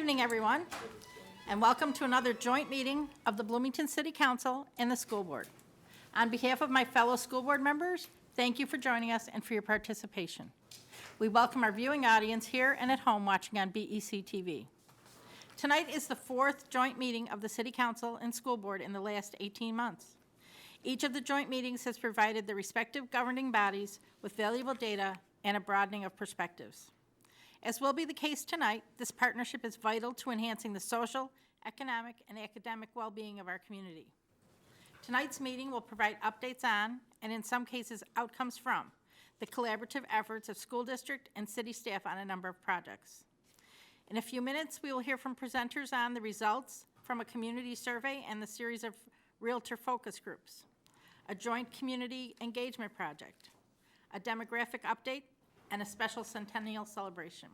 evening, everyone, and welcome to another joint meeting of the Bloomington City Council and the School Board. On behalf of my fellow school board members, thank you for joining us and for your participation. We welcome our viewing audience here and at home watching on BEC TV. Tonight is the fourth joint meeting of the City Council and School Board in the last 18 months. Each of the joint meetings has provided the respective governing bodies with valuable data and a broadening of perspectives. As will be the case tonight, this partnership is vital to enhancing the social, economic, and academic well-being of our community. Tonight's meeting will provide updates on, and in some cases outcomes from, the collaborative efforts of school district and city staff on a number of projects. In a few minutes, we will hear from presenters on the results from a community survey and the series of realtor focus groups, a joint community engagement project, a demographic update, and a special centennial celebration.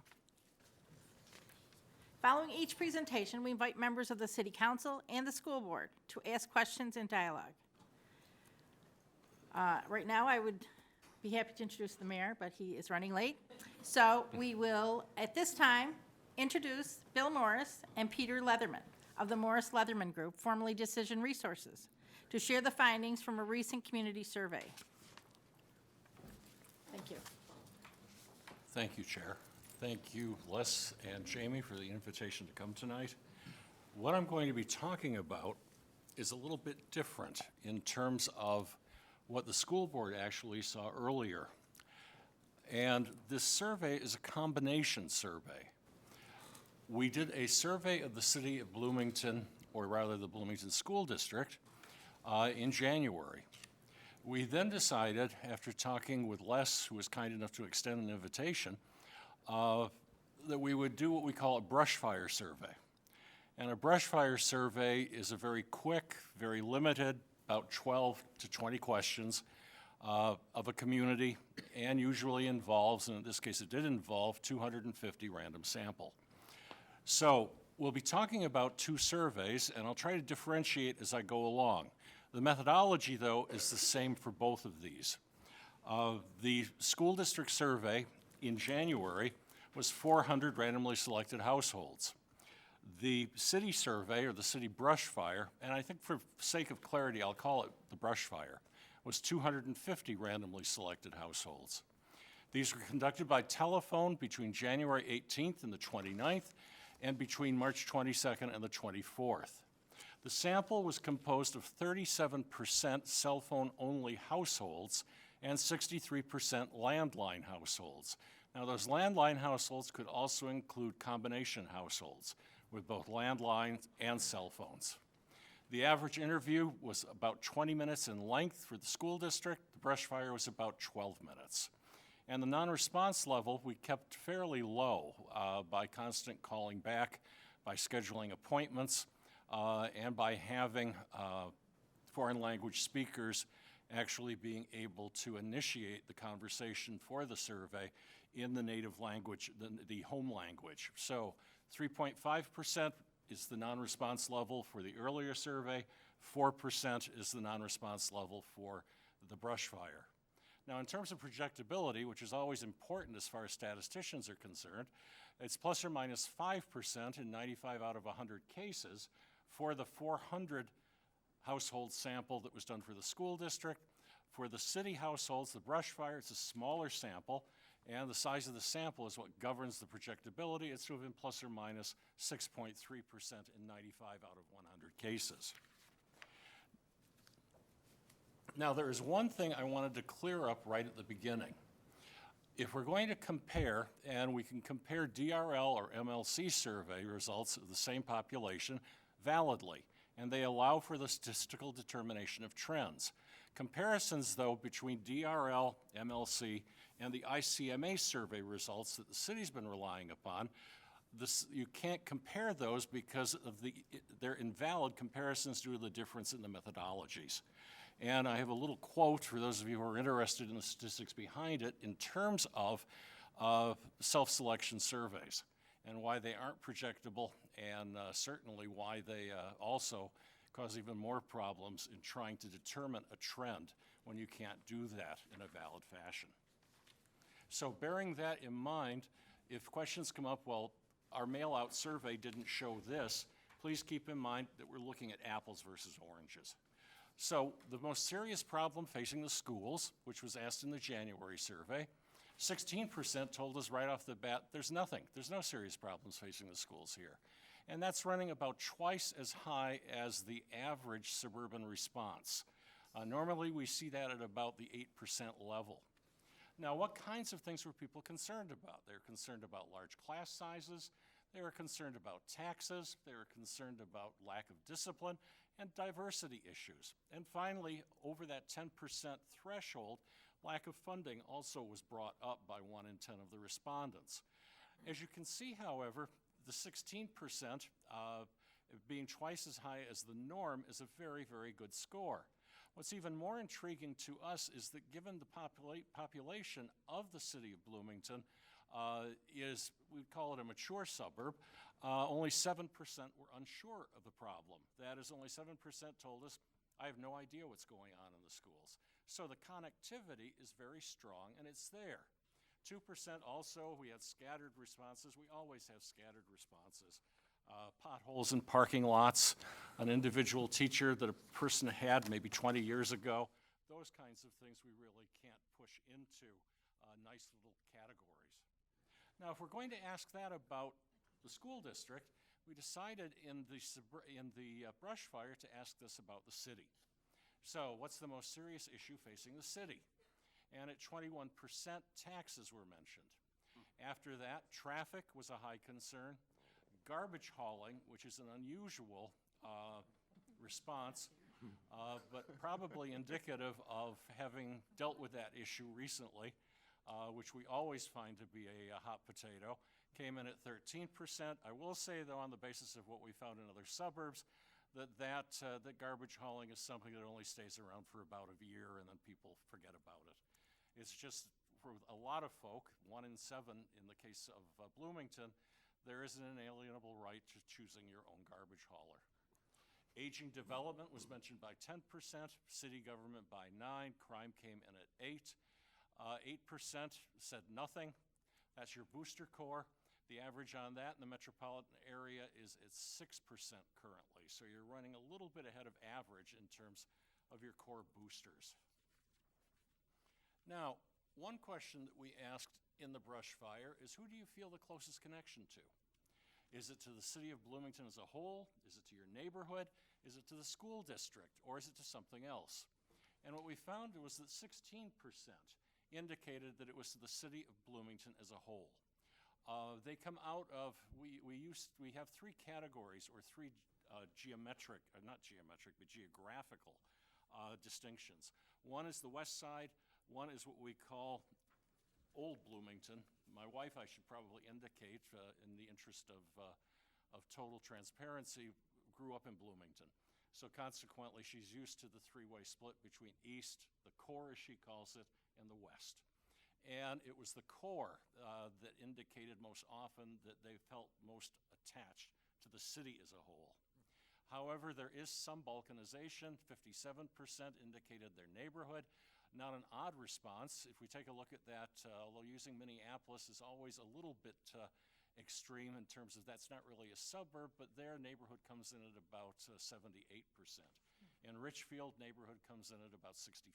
Following each presentation, we invite members of the City Council and the School Board to ask questions and dialogue. Right now, I would be happy to introduce the mayor, but he is running late. So we will, at this time, introduce Bill Morris and Peter Leatherman of the Morris Leatherman Group, formerly Decision Resources, to share the findings from a recent community survey. Thank you. Thank you, Chair. Thank you, Les and Jamie, for the invitation to come tonight. What I'm going to be talking about is a little bit different in terms of what the school board actually saw earlier. And this survey is a combination survey. We did a survey of the city of Bloomington, or rather the Bloomington School District, in January. We then decided, after talking with Les, who was kind enough to extend an invitation, that we would do what we call a brush fire survey. And a brush fire survey is a very quick, very limited, about 12 to 20 questions of a community, and usually involves, and in this case it did involve, 250 random sample. So we'll be talking about two surveys, and I'll try to differentiate as I go along. The methodology, though, is the same for both of these. The school district survey in January was 400 randomly selected households. The city survey, or the city brush fire, and I think for sake of clarity, I'll call it the brush fire, was 250 randomly selected households. These were conducted by telephone between January 18th and the 29th, and between March 22nd and the 24th. The sample was composed of 37% cell phone-only households and 63% landline households. Now, those landline households could also include combination households with both landlines and cell phones. The average interview was about 20 minutes in length for the school district. The brush fire was about 12 minutes. And the non-response level we kept fairly low by constant calling back, by scheduling appointments, and by having foreign language speakers actually being able to initiate the conversation for the survey in the native language, the home language. So 3.5% is the non-response level for the earlier survey, 4% is the non-response level for the brush fire. Now, in terms of projectability, which is always important as far as statisticians are concerned, it's plus or minus 5% in 95 out of 100 cases for the 400 household sample that was done for the school district. For the city households, the brush fire, it's a smaller sample, and the size of the sample is what governs the projectability. It's sort of in plus or minus 6.3% in 95 out of 100 cases. Now, there is one thing I wanted to clear up right at the beginning. If we're going to compare, and we can compare DRL or MLC survey results of the same population validly, and they allow for the statistical determination of trends. Comparisons, though, between DRL, MLC, and the ICMA survey results that the city's been relying upon, you can't compare those because of they're invalid comparisons due to the difference in the methodologies. And I have a little quote for those of you who are interested in the statistics behind it in terms of self-selection surveys and why they aren't projectable, and certainly why they also cause even more problems in trying to determine a trend when you can't do that in a valid fashion. So bearing that in mind, if questions come up, well, our mail-out survey didn't show this, please keep in mind that we're looking at apples versus oranges. So the most serious problem facing the schools, which was asked in the January survey, 16% told us right off the bat, there's nothing. There's no serious problems facing the schools here. And that's running about twice as high as the average suburban response. Normally, we see that at about the 8% level. Now, what kinds of things were people concerned about? They were concerned about large class sizes. They were concerned about taxes. They were concerned about lack of discipline and diversity issues. And finally, over that 10% threshold, lack of funding also was brought up by 1 in 10 of the respondents. As you can see, however, the 16% being twice as high as the norm is a very, very good score. What's even more intriguing to us is that given the population of the city of Bloomington is, we call it a mature suburb, only 7% were unsure of the problem. That is, only 7% told us, I have no idea what's going on in the schools. So the connectivity is very strong, and it's there. 2% also, we had scattered responses. We always have scattered responses. Potholes in parking lots, an individual teacher that a person had maybe 20 years ago. Those kinds of things we really can't push into nice little categories. Now, if we're going to ask that about the school district, we decided in the brush fire to ask this about the city. So what's the most serious issue facing the city? And at 21%, taxes were mentioned. After that, traffic was a high concern. Garbage hauling, which is an unusual response, but probably indicative of having dealt with that issue recently, which we always find to be a hot potato, came in at 13%. I will say, though, on the basis of what we found in other suburbs, that garbage hauling is something that only stays around for about a year and then people forget about it. It's just, for a lot of folk, 1 in 7 in the case of Bloomington, there is an inalienable right to choosing your own garbage hauler. Aging development was mentioned by 10%, city government by 9%, crime came in at 8%. 8% said nothing. That's your booster core. The average on that in the metropolitan area is at 6% currently. So you're running a little bit ahead of average in terms of your core boosters. Now, one question that we asked in the brush fire is, who do you feel the closest connection to? Is it to the city of Bloomington as a whole? Is it to your neighborhood? Is it to the school district? Or is it to something else? And what we found was that 16% indicated that it was to the city of Bloomington as a whole. They come out of, we have 3 categories, or 3 geographical distinctions. One is the west side, one is what we call Old Bloomington. My wife, I should probably indicate, in the interest of total transparency, grew up in Bloomington. So consequently, she's used to the 3-way split between east, the core as she calls it, and the west. And it was the core that indicated most often that they felt most attached to the city as a whole. However, there is some balkanization. 57% indicated their neighborhood. Not an odd response. If we take a look at that, although using Minneapolis is always a little bit extreme in terms of that's not really a suburb, but their neighborhood comes in at about 78%. In Richfield, neighborhood comes in at about 65%.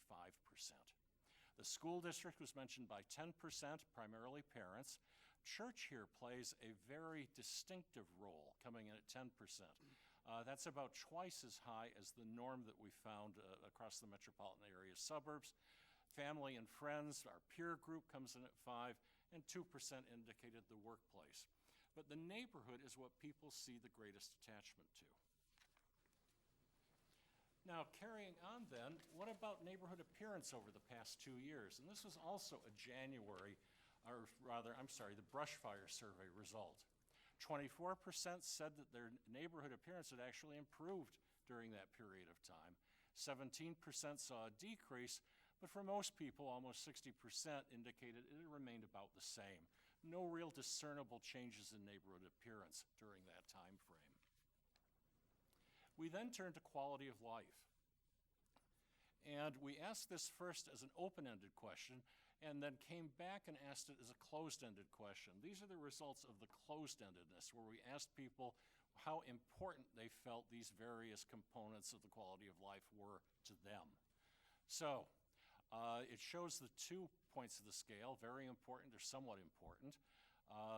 The school district was mentioned by 10%, primarily parents. Church here plays a very distinctive role, coming in at 10%. That's about twice as high as the norm that we found across the metropolitan area suburbs. Family and friends, our peer group comes in at 5%, and 2% indicated the workplace. But the neighborhood is what people see the greatest attachment to. Now, carrying on then, what about neighborhood appearance over the past 2 years? And this was also a January, or rather, I'm sorry, the brush fire survey result. 24% said that their neighborhood appearance had actually improved during that period of time. 17% saw a decrease, but for most people, almost 60% indicated it remained about the same. No real discernible changes in neighborhood appearance during that time frame. We then turn to quality of life. And we asked this first as an open-ended question, and then came back and asked it as a closed-ended question. These are the results of the closed-endedness, where we asked people how important they felt these various components of the quality of life were to them. So it shows the 2 points of the scale, very important or somewhat important.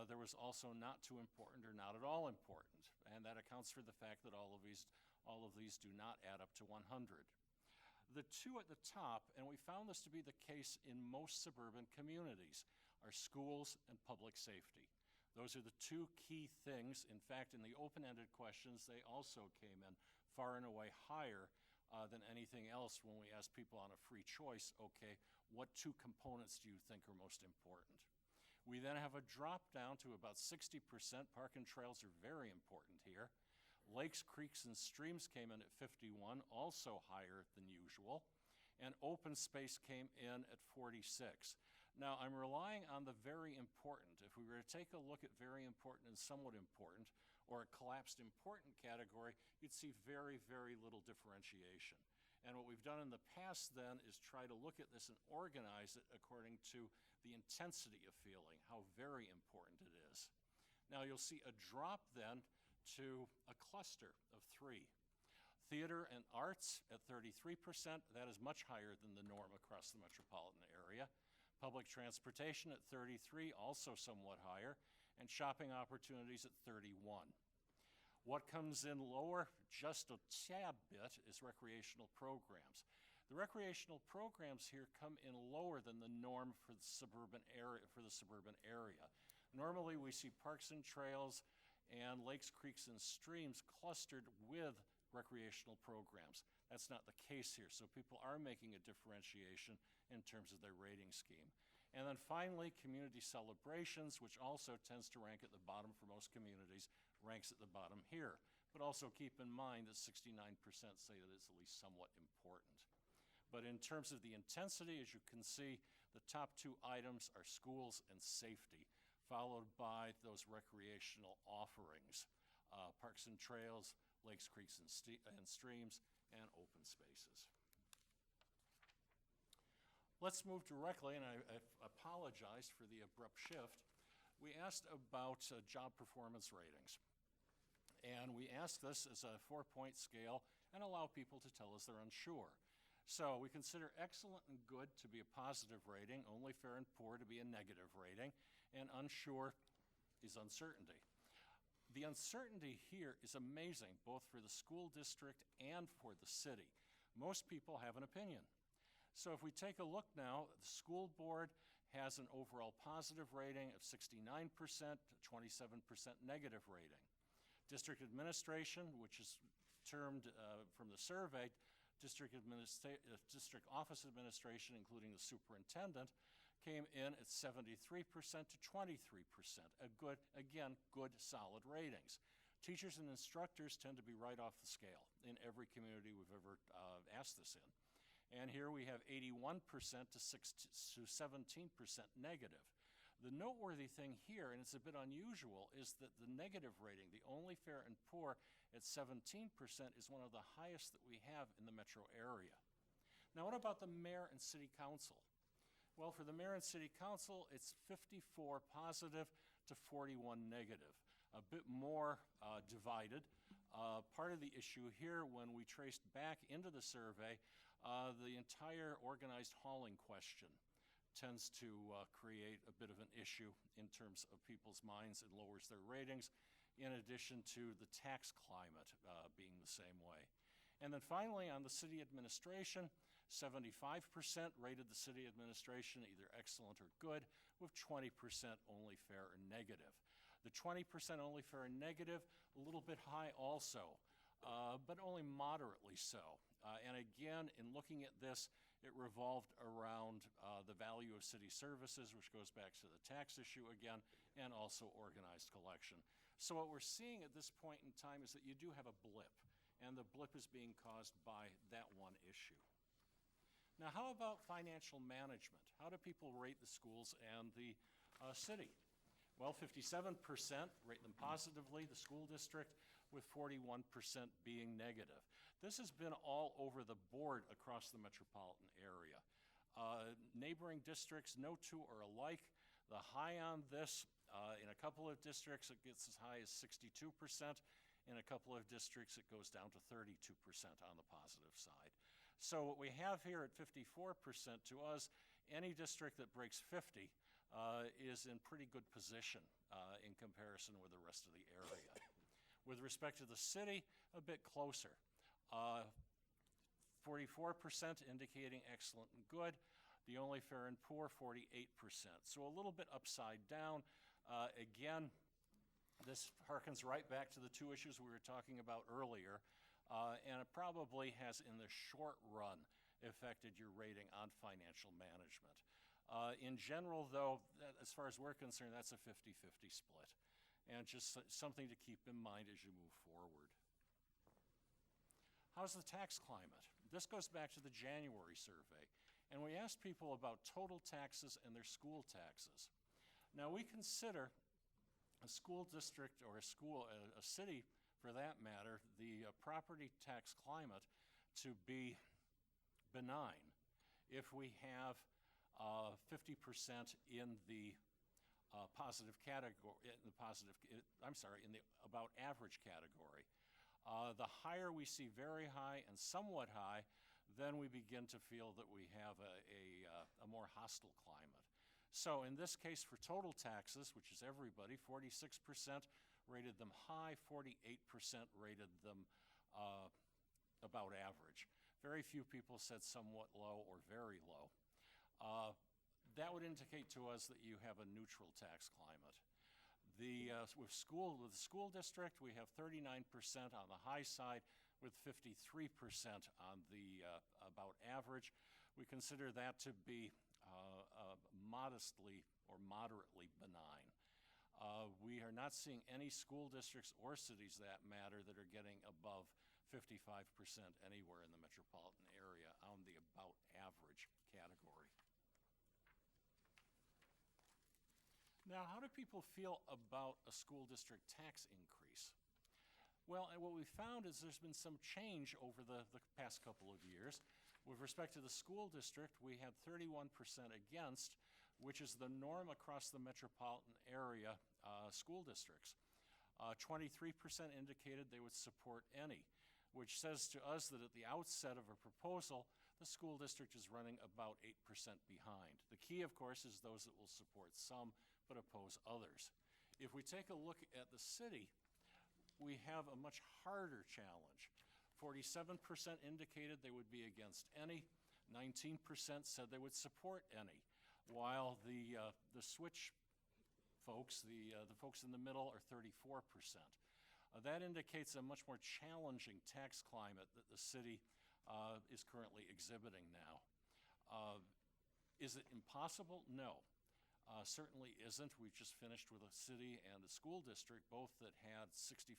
There was also not too important or not at all important, and that accounts for the fact that all of these do not add up to 100. The 2 at the top, and we found this to be the case in most suburban communities, are schools and public safety. Those are the 2 key things. In fact, in the open-ended questions, they also came in far and away higher than anything else when we asked people on a free choice, okay, what 2 components do you think are most important? We then have a drop down to about 60%. Park and trails are very important here. Lakes, creeks, and streams came in at 51, also higher than usual. And open space came in at 46. Now, I'm relying on the very important. If we were to take a look at very important and somewhat important, or a collapsed important category, you'd see very, very little differentiation. And what we've done in the past then is try to look at this and organize it according to the intensity of feeling, how very important it is. Now, you'll see a drop then to a cluster of 3. Theater and arts at 33%, that is much higher than the norm across the metropolitan area. Public transportation at 33, also somewhat higher, and shopping opportunities at 31. What comes in lower, just a tad bit, is recreational programs. The recreational programs here come in lower than the norm for the suburban area. Normally, we see parks and trails and lakes, creeks, and streams clustered with recreational programs. That's not the case here, so people are making a differentiation in terms of their rating scheme. And then finally, community celebrations, which also tends to rank at the bottom for most communities, ranks at the bottom here. But also keep in mind that 69% say that it's at least somewhat important. But in terms of the intensity, as you can see, the top 2 items are schools and safety, followed by those recreational offerings, parks and trails, lakes, creeks, and streams, and open spaces. Let's move directly, and I apologize for the abrupt shift. We asked about job performance ratings. And we asked this as a 4-point scale and allow people to tell us they're unsure. So we consider excellent and good to be a positive rating, only fair and poor to be a negative rating, and unsure is uncertainty. The uncertainty here is amazing, both for the school district and for the city. Most people have an opinion. So if we take a look now, the school board has an overall positive rating of 69%, 27% negative rating. District administration, which is termed from the survey, district office administration, including the superintendent, came in at 73% to 23%. Good, solid ratings. Teachers and instructors tend to be right off the scale in every community we've ever asked this in. And here we have 81% to 17% negative. The noteworthy thing here, and it's a bit unusual, is that the negative rating, the only fair and poor at 17%, is one of the highest that we have in the metro area. Now, what about the mayor and city council? Well, for the mayor and city council, it's 54 positive to 41 negative, a bit more divided. Part of the issue here, when we traced back into the survey, the entire organized hauling question tends to create a bit of an issue in terms of people's minds and lowers their ratings, in addition to the tax climate being the same way. And then finally, on the city administration, 75% rated the city administration either excellent or good, with 20% only fair or negative. The 20% only fair and negative, a little bit high also, but only moderately so. And again, in looking at this, it revolved around the value of city services, which goes back to the tax issue again, and also organized collection. So what we're seeing at this point in time is that you do have a blip, and the blip is being caused by that one issue. Now, how about financial management? How do people rate the schools and the city? Well, 57% rate them positively, the school district, with 41% being negative. This has been all over the board across the metropolitan area. Neighboring districts, no two are alike. The high on this, in a couple of districts, it gets as high as 62%. In a couple of districts, it goes down to 32% on the positive side. So what we have here at 54%, to us, any district that breaks 50 is in pretty good position in comparison with the rest of the area. With respect to the city, a bit closer. 44% indicating excellent and good. The only fair and poor, 48%. So a little bit upside down. Again, this harkens right back to the two issues we were talking about earlier, and it probably has, in the short run, affected your rating on financial management. In general, though, as far as we're concerned, that's a 50-50 split, and just something to keep in mind as you move forward. How's the tax climate? This goes back to the January survey, and we asked people about total taxes and their school taxes. Now, we consider a school district or a city for that matter, the property tax climate to be benign if we have 50% in the positive category, in the about average category. The higher we see very high and somewhat high, then we begin to feel that we have a more hostile climate. So in this case, for total taxes, which is everybody, 46% rated them high, 48% rated them about average. Very few people said somewhat low or very low. That would indicate to us that you have a neutral tax climate. With the school district, we have 39% on the high side with 53% on the about average. We consider that to be modestly or moderately benign. We are not seeing any school districts or cities that matter that are getting above 55% anywhere in the metropolitan area on the about average category. Now, how do people feel about a school district tax increase? Well, and what we found is there's been some change over the past couple of years. With respect to the school district, we had 31% against, which is the norm across the metropolitan area school districts. 23% indicated they would support any, which says to us that at the outset of a proposal, the school district is running about 8% behind. The key, of course, is those that will support some but oppose others. If we take a look at the city, we have a much harder challenge. 47% indicated they would be against any, 19% said they would support any, while the switch folks, the folks in the middle, are 34%. That indicates a much more challenging tax climate that the city is currently exhibiting now. Is it impossible? No. Certainly isn't. We've just finished with a city and a school district, both that had 65%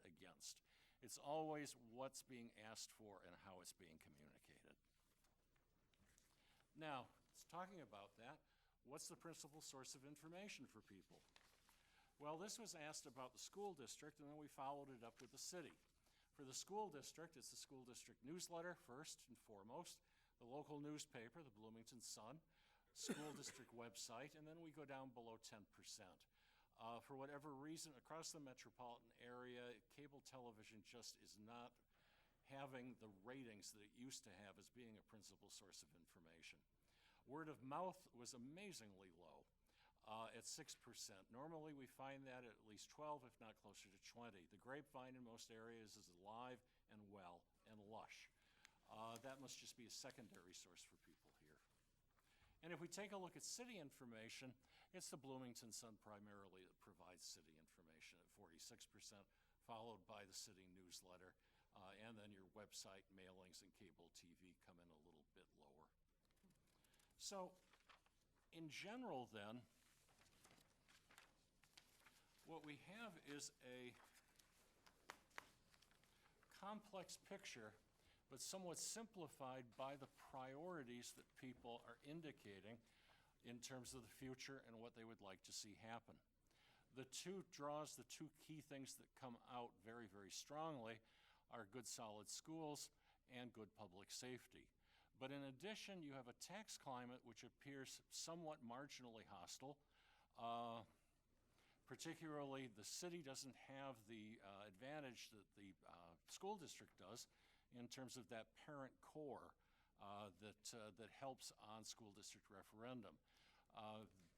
against. It's always what's being asked for and how it's being communicated. Now, talking about that, what's the principal source of information for people? Well, this was asked about the school district, and then we followed it up with the city. For the school district, it's the school district newsletter, first and foremost, the local newspaper, the Bloomington Sun, school district website, and then we go down below 10%. For whatever reason, across the metropolitan area, cable television just is not having the ratings that it used to have as being a principal source of information. Word of mouth was amazingly low at 6%. Normally we find that at least 12, if not closer to 20. The grapevine in most areas is alive and well and lush. That must just be a secondary source for people here. And if we take a look at city information, it's the Bloomington Sun primarily that provides city information at 46%, followed by the city newsletter, and then your website, mailings, and cable TV come in a little bit lower. So, in general then, what we have is a complex picture, but somewhat simplified by the priorities that people are indicating in terms of the future and what they would like to see happen. The two key things that come out very, very strongly are good solid schools and good public safety. But in addition, you have a tax climate which appears somewhat marginally hostile. Particularly, the city doesn't have the advantage that the school district does in terms of that parent core that helps on school district referendum.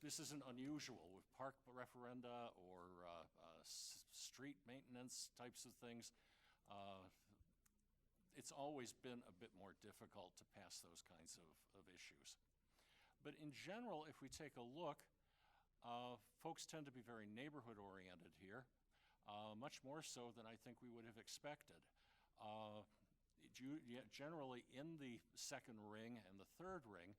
This isn't unusual with park referenda or street maintenance types of things. It's always been a bit more difficult to pass those kinds of issues. But in general, if we take a look, folks tend to be very neighborhood-oriented here, much more so than I think we would have expected. Generally, in the second ring and the third ring,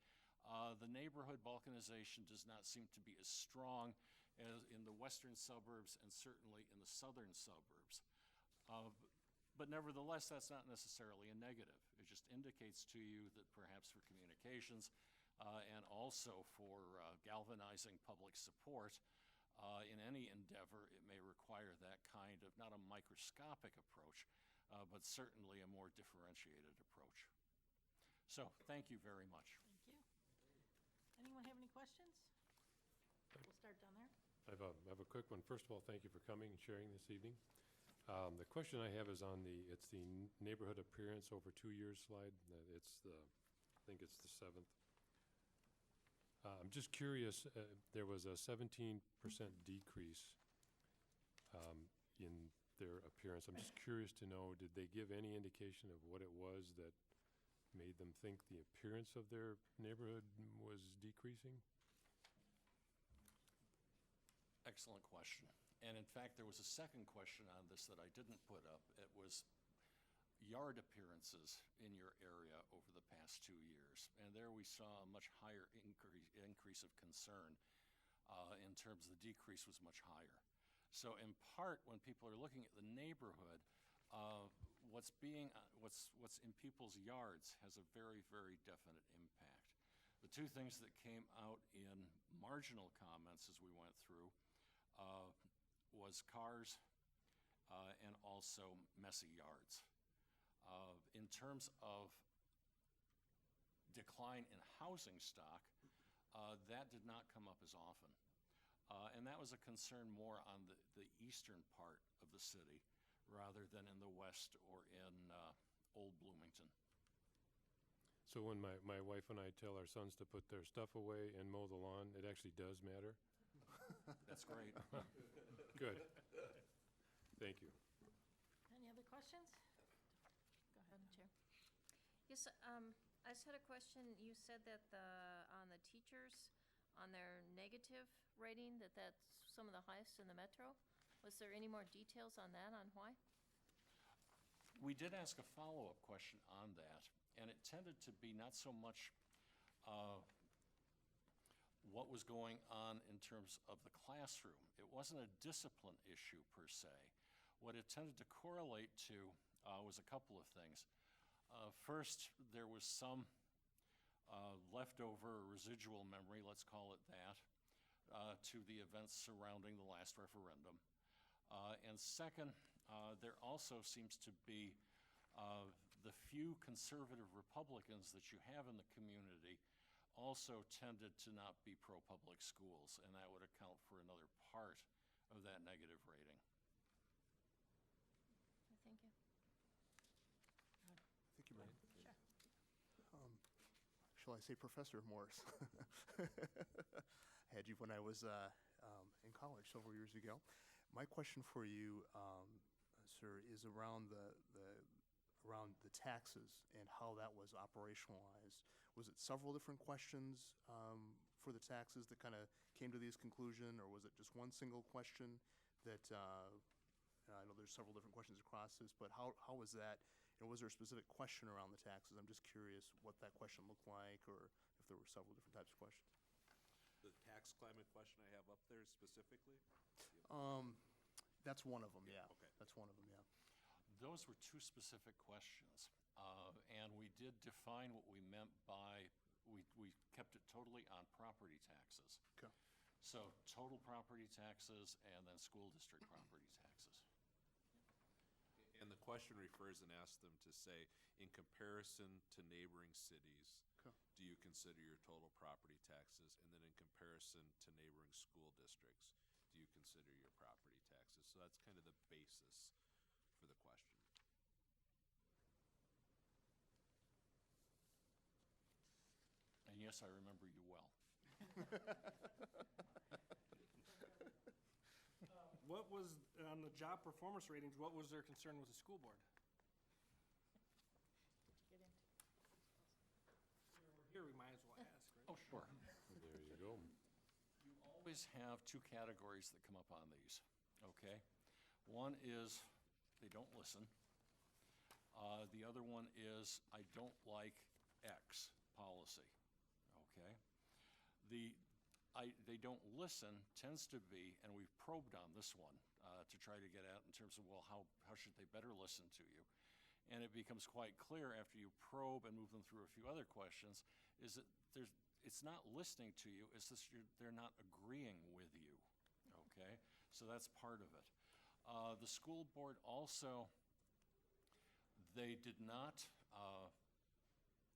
the neighborhood balkanization does not seem to be as strong as in the western suburbs and certainly in the southern suburbs. But nevertheless, that's not necessarily a negative. It just indicates to you that perhaps for communications and also for galvanizing public support in any endeavor, it may require that kind of, not a microscopic approach, but certainly a more differentiated approach. So thank you very much. Thank you. Anyone have any questions? We'll start down there. I have a quick one. First of all, thank you for coming and sharing this evening. The question I have is on it's the neighborhood appearance over 2 years slide. I think it's the 7th. I'm just curious, there was a 17% decrease in their appearance. I'm just curious to know, did they give any indication of what it was that made them think the appearance of their neighborhood was decreasing? Excellent question. And in fact, there was a second question on this that I didn't put up. It was yard appearances in your area over the past 2 years. And there we saw a much higher increase of concern in terms of the decrease was much higher. So in part, when people are looking at the neighborhood, what's in people's yards has a very, very definite impact. The two things that came out in marginal comments as we went through was cars and also messy yards. In terms of decline in housing stock, that did not come up as often. And that was a concern more on the eastern part of the city rather than in the west or in old Bloomington. So when my wife and I tell our sons to put their stuff away and mow the lawn, it actually does matter? That's great. Good. Thank you. Any other questions? Go ahead, Chair. Yes, I just had a question. You said that on the teachers, on their negative rating, that's some of the highest in the metro. Was there any more details on that, on why? We did ask a follow-up question on that, and it tended to be not so much what was going on in terms of the classroom. It wasn't a discipline issue per se. What it tended to correlate to was a couple of things. First, there was some leftover residual memory, let's call it that, to the events surrounding the last referendum. And second, there also seems to be the few conservative Republicans that you have in the community also tended to not be pro-public schools, and that would account for another part of that negative rating. Thank you. Thank you, Madam. Sure. Shall I say Professor Morris? I had you when I was in college several years ago. My question for you, sir, is around the taxes and how that was operationalized. Was it several different questions for the taxes that kind of came to this conclusion, or was it just one single question that, I know there's several different questions across this, but how was that, and was there a specific question around the taxes? I'm just curious what that question looked like, or if there were several different types of questions. The tax climate question I have up there specifically? That's one of them, yeah. Okay. That's one of them, yeah. Those were two specific questions, and we did define what we meant by, we kept it totally on property taxes. Okay. So total property taxes and then school district property taxes. And the question refers and asks them to say, in comparison to neighboring cities, Okay. do you consider your total property taxes? And then in comparison to neighboring school districts, do you consider your property taxes? So that's kind of the basis for the question. And yes, I remember you well. What was, on the job performance ratings, what was their concern with the school board? Get into We're here, we might as well ask, right? Oh, sure. There you go. You always have two categories that come up on these, okay? One is they don't listen. The other one is I don't like X policy, okay? They don't listen tends to be, and we've probed on this one to try to get at in terms of, well, how should they better listen to you? And it becomes quite clear after you probe and move them through a few other questions, is that it's not listening to you, it's just they're not agreeing with you, okay? So that's part of it. The school board also, they did not,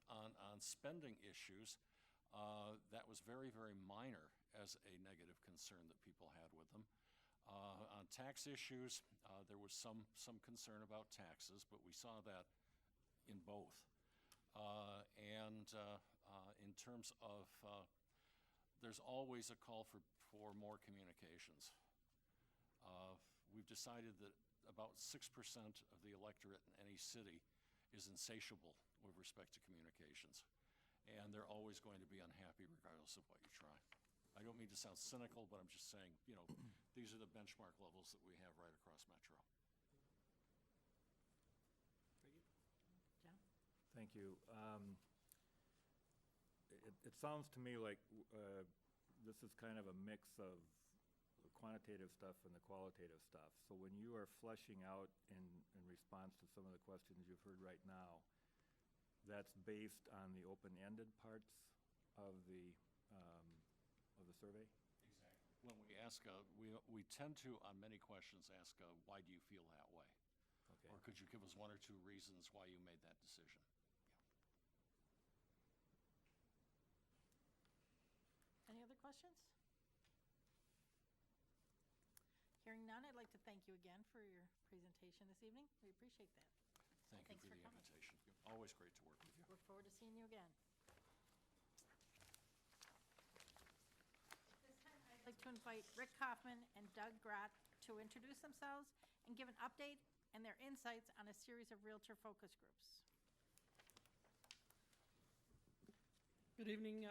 on spending issues, that was very, very minor as a negative concern that people had with them. On tax issues, there was some concern about taxes, but we saw that in both. In terms of, there's always a call for more communications. We've decided that about 6% of the electorate in any city is insatiable with respect to communications. And they're always going to be unhappy regardless of what you try. I don't mean to sound cynical, but I'm just saying, you know, these are the benchmark levels that we have right across Metro. John? Thank you. It sounds to me like this is kind of a mix of the quantitative stuff and the qualitative stuff. So when you are fleshing out in response to some of the questions you've heard right now, that's based on the open-ended parts of the survey? Exactly. When we ask, we tend to, on many questions, ask, why do you feel that way? Okay. Or could you give us one or two reasons why you made that decision? Any other questions? Hearing none, I'd like to thank you again for your presentation this evening. We appreciate that. Thank you Thanks for for the coming. invitation. Always great to work with you. Look forward to seeing you again. This time, I'd like to invite Rick Kaufman and Doug Grott to introduce themselves and give an update and their insights on a series of Realtor focus groups. Good evening,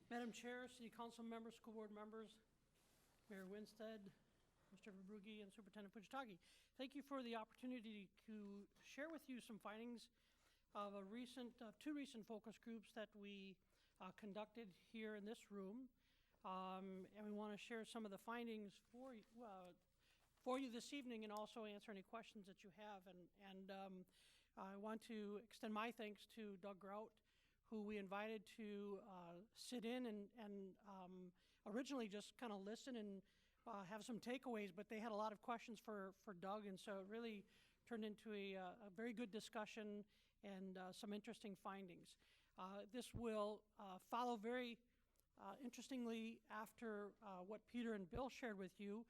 Madam Chair, City Council members, school board members, Mayor Winstead, Mr. Verbrugi, and Superintendent Pujitaki. Thank you for the opportunity to share with you some findings of two recent focus groups that we conducted here in this room. And we want to share some of the findings for you this evening and also answer any questions that you have. I want to extend my thanks to Doug Grout, who we invited to sit in and originally just kind of listen and have some takeaways, but they had a lot of questions for Doug, and so it really turned into a very good discussion and some interesting findings. This will follow very interestingly after what Peter and Bill shared with you.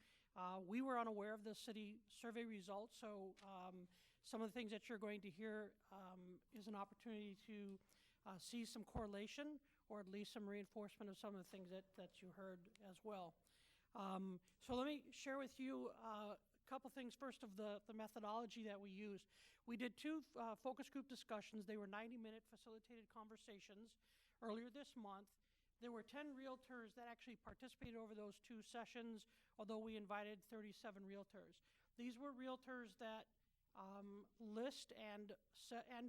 We were unaware of the city survey results, so some of the things that you're going to hear is an opportunity to see some correlation or at least some reinforcement of some of the things that you heard as well. So let me share with you a couple things first of the methodology that we used. We did two focus group discussions. They were 90-minute facilitated conversations earlier this month. There were 10 realtors that actually participated over those two sessions, although we invited 37 realtors. These were realtors that list and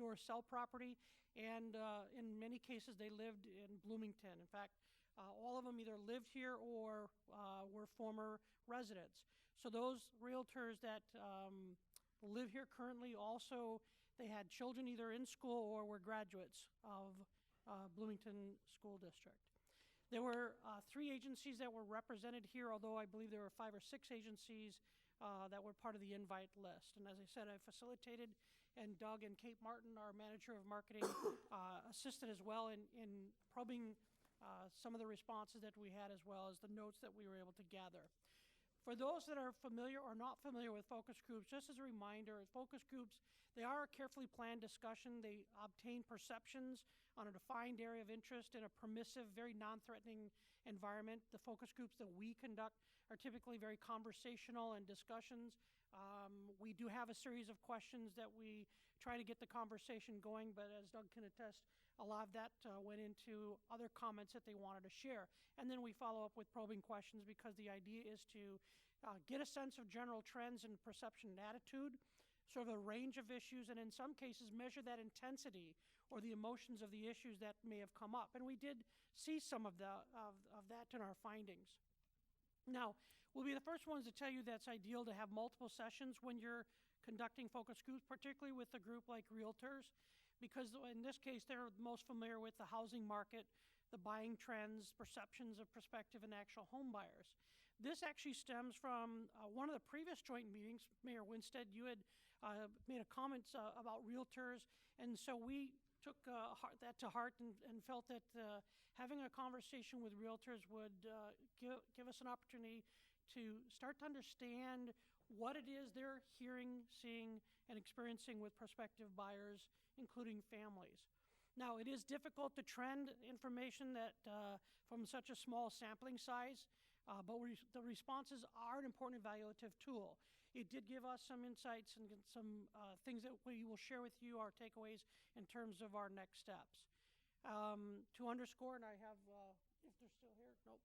or sell property, and in many cases they lived in Bloomington. In fact, all of them either lived here or were former residents. So those realtors that live here currently also, they had children either in school or were graduates of Bloomington School District. There were 3 agencies that were represented here, although I believe there were 5 or 6 agencies that were part of the invite list. And as I said, I facilitated, and Doug and Kate Martin, our manager of marketing, assisted as well in probing some of the responses that we had, as well as the notes that we were able to gather. For those that are familiar or not familiar with focus groups, just as a reminder, focus groups, they are a carefully planned discussion. They obtain perceptions on a defined area of interest in a permissive, very non-threatening environment. The focus groups that we conduct are typically very conversational and discussions. We do have a series of questions that we try to get the conversation going, but as Doug can attest, a lot of that went into other comments that they wanted to share. And then we follow up with probing questions, because the idea is to get a sense of general trends in perception and attitude, sort of a range of issues, and in some cases measure that intensity or the emotions of the issues that may have come up. And we did see some of that in our findings. Now, we'll be the first ones to tell you that's ideal to have multiple sessions when you're conducting focus groups, particularly with a group like realtors, because in this case, they're most familiar with the housing market, the buying trends, perceptions of prospective and actual home buyers. This actually stems from one of the previous joint meetings. Mayor Winstead, you had made a comment about realtors, and so we took that to heart and felt that having a conversation with realtors would give us an opportunity to start to understand what it is they're hearing, seeing, and experiencing with prospective buyers, including families. Now, it is difficult to trend information that from such a small sampling size, but the responses are an important evaluative tool. It did give us some insights and some things that we will share with you, our takeaways in terms of our next steps. To underscore, and I have, if they're still here, nope.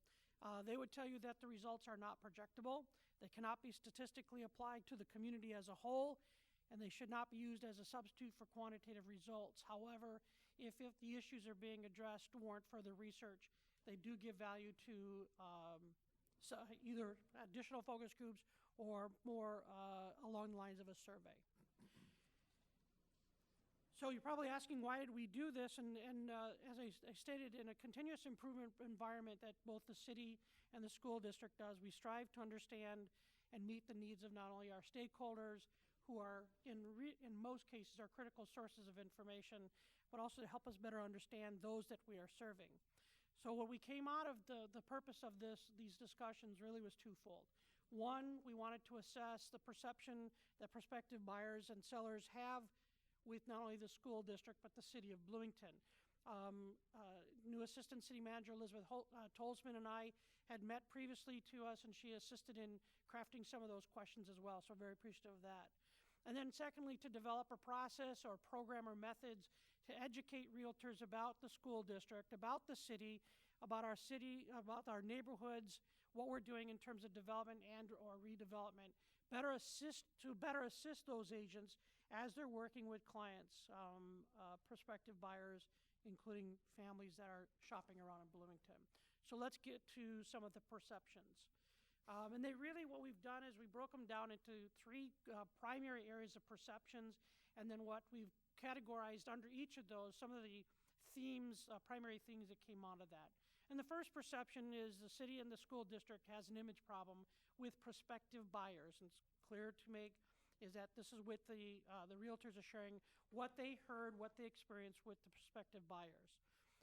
They would tell you that the results are not projectable. They cannot be statistically applied to the community as a whole, and they should not be used as a substitute for quantitative results. However, if the issues are being addressed warrant further research, they do give value to either additional focus groups or more along the lines of a survey. So you're probably asking, why did we do this? And as I stated, in a continuous improvement environment that both the city and the school district does, we strive to understand and meet the needs of not only our stakeholders, who are in most cases are critical sources of information, but also to help us better understand those that we are serving. So what we came out of the purpose of these discussions really was twofold. One, we wanted to assess the perception that prospective buyers and sellers have with not only the school district, but the city of Bloomington. New Assistant City Manager Elizabeth Tolzman and I had met previously to us, and she assisted in crafting some of those questions as well, so very appreciative of that. And then secondly, to develop a process or program or methods to educate realtors about the school district, about the city, about our neighborhoods, what we're doing in terms of development and or redevelopment, to better assist those agents as they're working with clients, prospective buyers, including families that are shopping around in Bloomington. So let's get to some of the perceptions. And what we've done is we broke them down into 3 primary areas of perceptions, and then what we've categorized under each of those, some of the themes, primary themes that came out of that. And the first perception is the city and the school district has an image problem with prospective buyers. And it's clear to make is that this is with the realtors are sharing what they heard, what they experienced with the prospective buyers.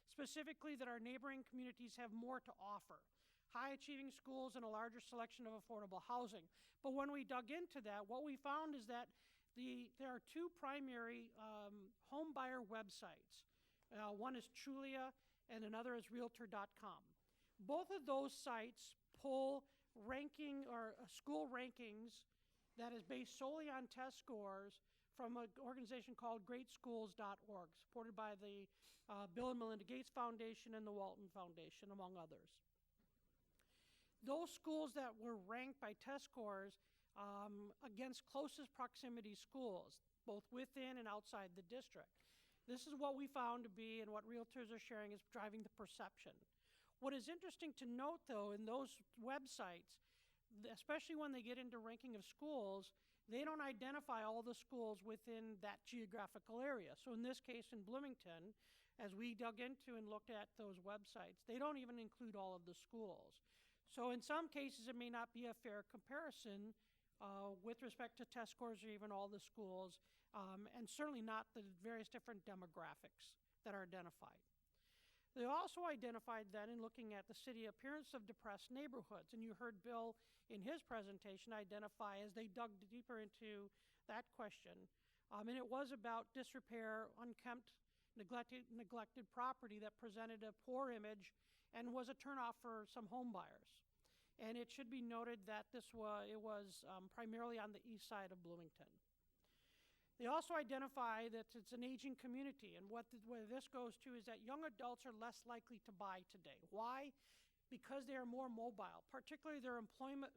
Specifically, that our neighboring communities have more to offer. High-achieving schools and a larger selection of affordable housing. But when we dug into that, what we found is that there are 2 primary home buyer websites. One is Trulia and another is Realtor.com. Both of those sites pull ranking or school rankings that is based solely on test scores from an organization called greatschools.org, supported by the Bill and Melinda Gates Foundation and the Walton Foundation, among others. Those schools that were ranked by test scores against closest proximity schools, both within and outside the district. This is what we found to be, and what realtors are sharing is driving the perception. What is interesting to note, though, in those websites, especially when they get into ranking of schools, they don't identify all the schools within that geographical area. So in this case, in Bloomington, as we dug into and looked at those websites, they don't even include all of the schools. So in some cases, it may not be a fair comparison with respect to test scores or even all the schools, and certainly not the various different demographics that are identified. They also identified then in looking at the city appearance of depressed neighborhoods, and you heard Bill in his presentation identify as they dug deeper into that question, and it was about disrepair, unkempt, neglected property that presented a poor image and was a turnoff for some home buyers. And it should be noted that it was primarily on the east side of Bloomington. They also identify that it's an aging community, and where this goes to is that young adults are less likely to buy today. Why? Because they are more mobile, particularly their employment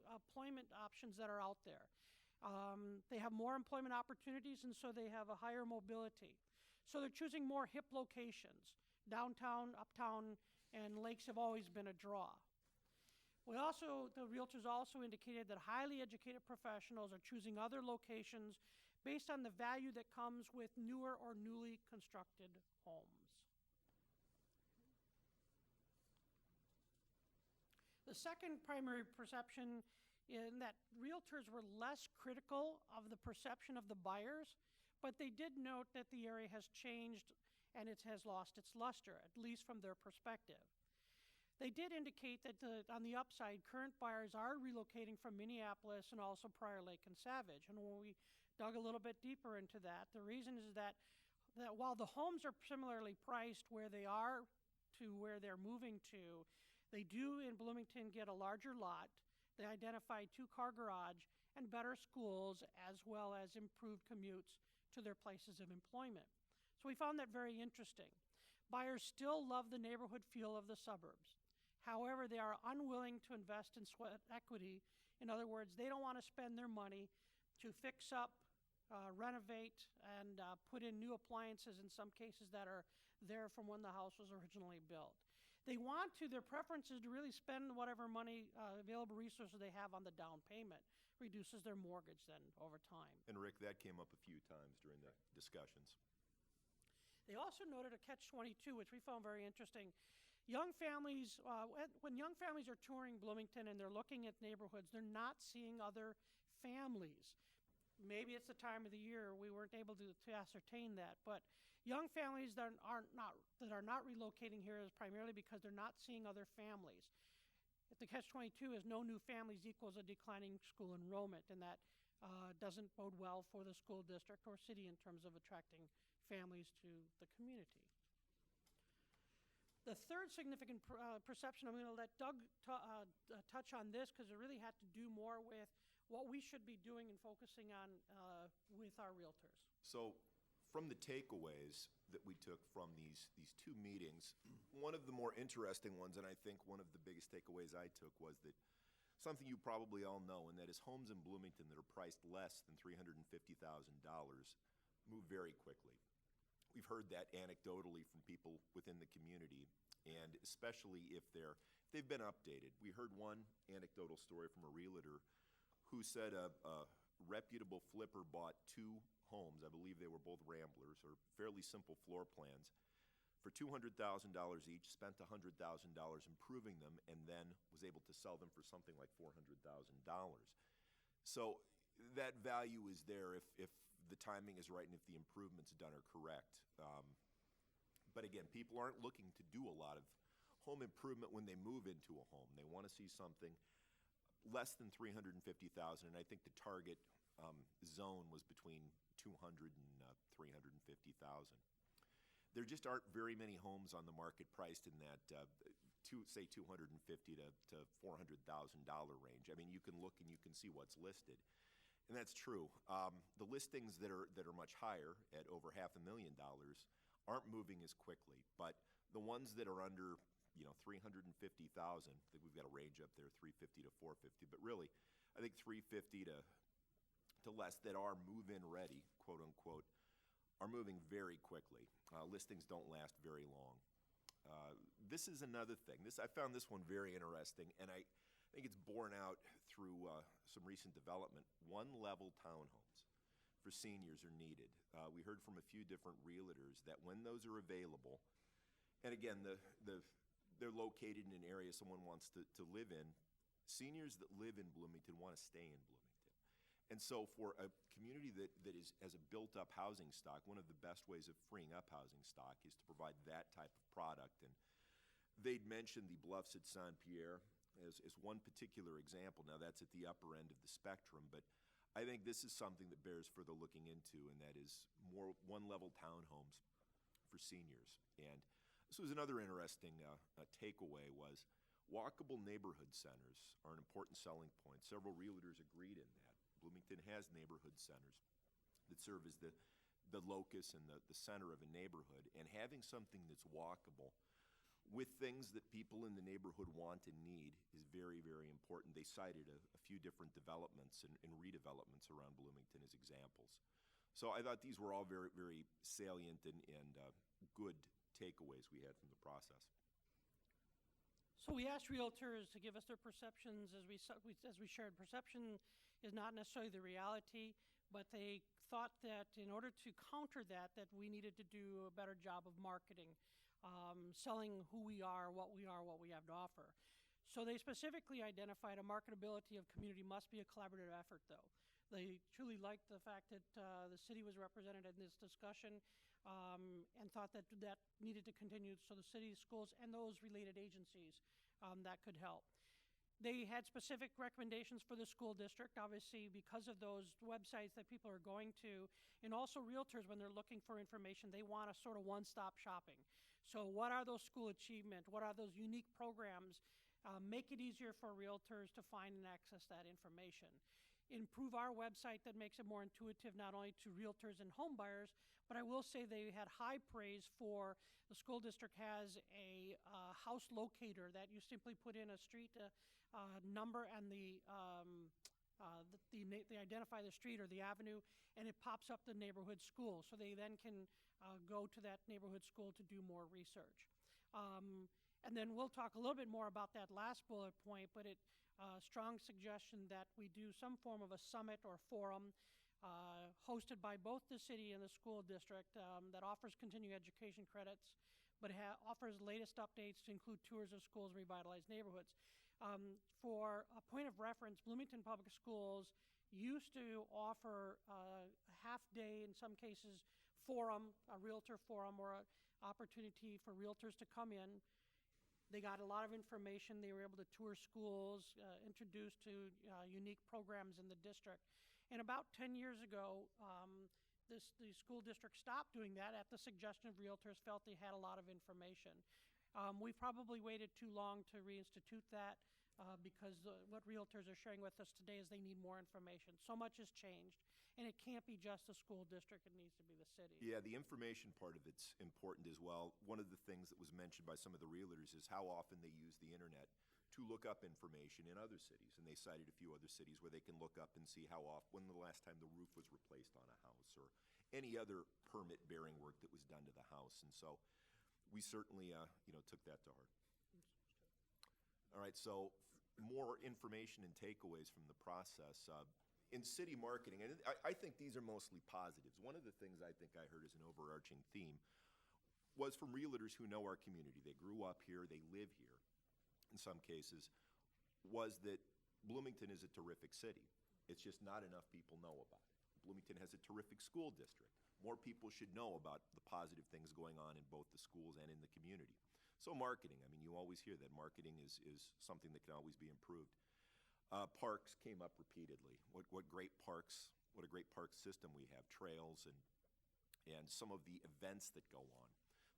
options that are out there. They have more employment opportunities, and so they have a higher mobility. So they're choosing more hip locations. Downtown, uptown, and lakes have always been a draw. The realtors also indicated that highly educated professionals are choosing other locations based on the value that comes with newer or newly constructed homes. The second primary perception in that realtors were less critical of the perception of the buyers, but they did note that the area has changed and it has lost its luster, at least from their perspective. They did indicate that on the upside, current buyers are relocating from Minneapolis and also Prior Lake and Savage. And when we dug a little bit deeper into that, the reason is that while the homes are similarly priced where they are to where they're moving to, they do in Bloomington get a larger lot. They identified 2-car garage and better schools, as well as improved commutes to their places of employment. So we found that very interesting. Buyers still love the neighborhood feel of the suburbs. However, they are unwilling to invest in sweat equity. In other words, they don't want to spend their money to fix up, renovate, and put in new appliances in some cases that are there from when the house was originally built. Their preference is to really spend whatever money, available resources they have on the down payment, reduces their mortgage then over time. And Rick, that came up a few times during the discussions. They also noted a catch-22, which we found very interesting. Young families, when young families are touring Bloomington and they're looking at neighborhoods, they're not seeing other families. Maybe it's the time of the year, we weren't able to ascertain that, but young families that are not relocating here is primarily because they're not seeing other families. If the catch-22 is no new families equals a declining school enrollment, and that doesn't bode well for the school district or city in terms of attracting families to the community. The third significant perception, I'm going to let Doug touch on this because it really had to do more with what we should be doing and focusing on with our realtors. So from the takeaways that we took from these two meetings, one of the more interesting ones, and I think one of the biggest takeaways I took, was that something you probably all know, and that is homes in Bloomington that are priced less than $350,000 move very quickly. We've heard that anecdotally from people within the community, and especially if they've been updated. We heard one anecdotal story from a realtor who said a reputable flipper bought 2 homes, I believe they were both Ramblers, or fairly simple floor plans, for $200,000 each, spent $100,000 improving them, and then was able to sell them for something like $400,000. So that value is there if the timing is right and if the improvements done are correct. But again, people aren't looking to do a lot of home improvement when they move into a home. They want to see something less than $350,000, and I think the target zone was between $200,000 and $350,000. There just aren't very many homes on the market priced in that, say, $250,000 to $400,000 range. I mean, you can look and you can see what's listed, and that's true. The listings that are much higher at over $500,000 aren't moving as quickly, but the ones that are under, $350,000, I think we've got a range up there, $350,000 to $450,000, but really, I think $350,000 to less that are move-in ready, quote unquote, are moving very quickly. Listings don't last very long. This is another thing. I found this one very interesting, and I think it's borne out through some recent development. One-level townhomes for seniors are needed. We heard from a few different realtors that when those are available, And again, they're located in an area someone wants to live in. Seniors that live in Bloomington want to stay in Bloomington. And so for a community that has a built-up housing stock, one of the best ways of freeing up housing stock is to provide that type of product. And they'd mentioned the Bluffs at Saint Pierre as one particular example. Now, that's at the upper end of the spectrum, but I think this is something that bears further looking into, and that is more one-level townhomes for seniors. And this was another interesting takeaway was walkable neighborhood centers are an important selling point. Several realtors agreed in that. Bloomington has neighborhood centers that serve as the locus and the center of a neighborhood, and having something that's walkable with things that people in the neighborhood want and need is very, very important. They cited a few different developments and redevelopments around Bloomington as examples. So I thought these were all very, very salient and good takeaways we had from the process. So we asked realtors to give us their perceptions as we shared. Perception is not necessarily the reality, but they thought that in order to counter that we needed to do a better job of marketing, selling who we are, what we have to offer. So they specifically identified a marketability of community must be a collaborative effort, though. They truly liked the fact that the city was represented in this discussion and thought that needed to continue, so the city, schools, and those related agencies that could help. They had specific recommendations for the school district, obviously, because of those websites that people are going to, and also realtors, when they're looking for information, they want a sort of one-stop shopping. So what are those school achievement? What are those unique programs? Make it easier for realtors to find and access that information. Improve our website that makes it more intuitive not only to realtors and home buyers, but I will say they had high praise for the school district has a house locator that you simply put in a street number and they identify the street or the avenue, and it pops up the neighborhood school. So they then can go to that neighborhood school to do more research. And then we'll talk a little bit more about that last bullet point, but strong suggestion that we do some form of a summit or forum hosted by both the city and the school district that offers continuing education credits, but offers latest updates to include tours of schools, revitalized neighborhoods. For a point of reference, Bloomington Public Schools used to offer a half-day, in some cases, forum, a realtor forum, or an opportunity for realtors to come in. They got a lot of information. They were able to tour schools, introduced to unique programs in the district. And about 10 years ago, the school district stopped doing that at the suggestion of realtors, felt they had a lot of information. We probably waited too long to reinstitute that because what realtors are sharing with us today is they need more information. So much has changed, and it can't be just the school district, it needs to be the city. Yeah, the information part of it's important as well. One of the things that was mentioned by some of the realtors is how often they use the internet to look up information in other cities, and they cited a few other cities where they can look up and see when the last time the roof was replaced on a house or any other permit-bearing work that was done to the house. And so we certainly took that to heart. All right, so more information and takeaways from the process. In city marketing, and I think these are mostly positives. One of the things I think I heard as an overarching theme was from realtors who know our community. They grew up here, they live here, in some cases, was that Bloomington is a terrific city. It's just not enough people know about it. Bloomington has a terrific school district. More people should know about the positive things going on in both the schools and in the community. So marketing, I mean, you always hear that. Marketing is something that can always be improved. Parks came up repeatedly. What a great park system we have, trails and some of the events that go on.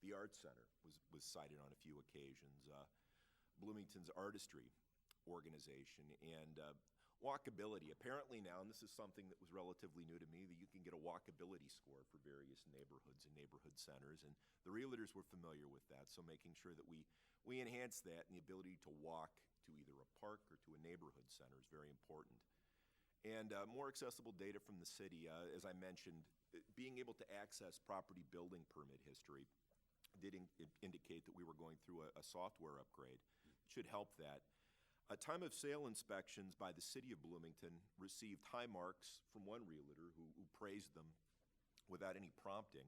The Arts Center was cited on a few occasions. Bloomington's artistry organization, and walkability. Apparently now, and this is something that was relatively new to me, that you can get a walkability score for various neighborhoods and neighborhood centers, and the realtors were familiar with that, so making sure that we enhance that, and the ability to walk to either a park or to a neighborhood center is very important. And more accessible data from the city, as I mentioned, being able to access property building permit history did indicate that we were going through a software upgrade. Should help that. Time of sale inspections by the city of Bloomington received high marks from one realtor who praised them without any prompting,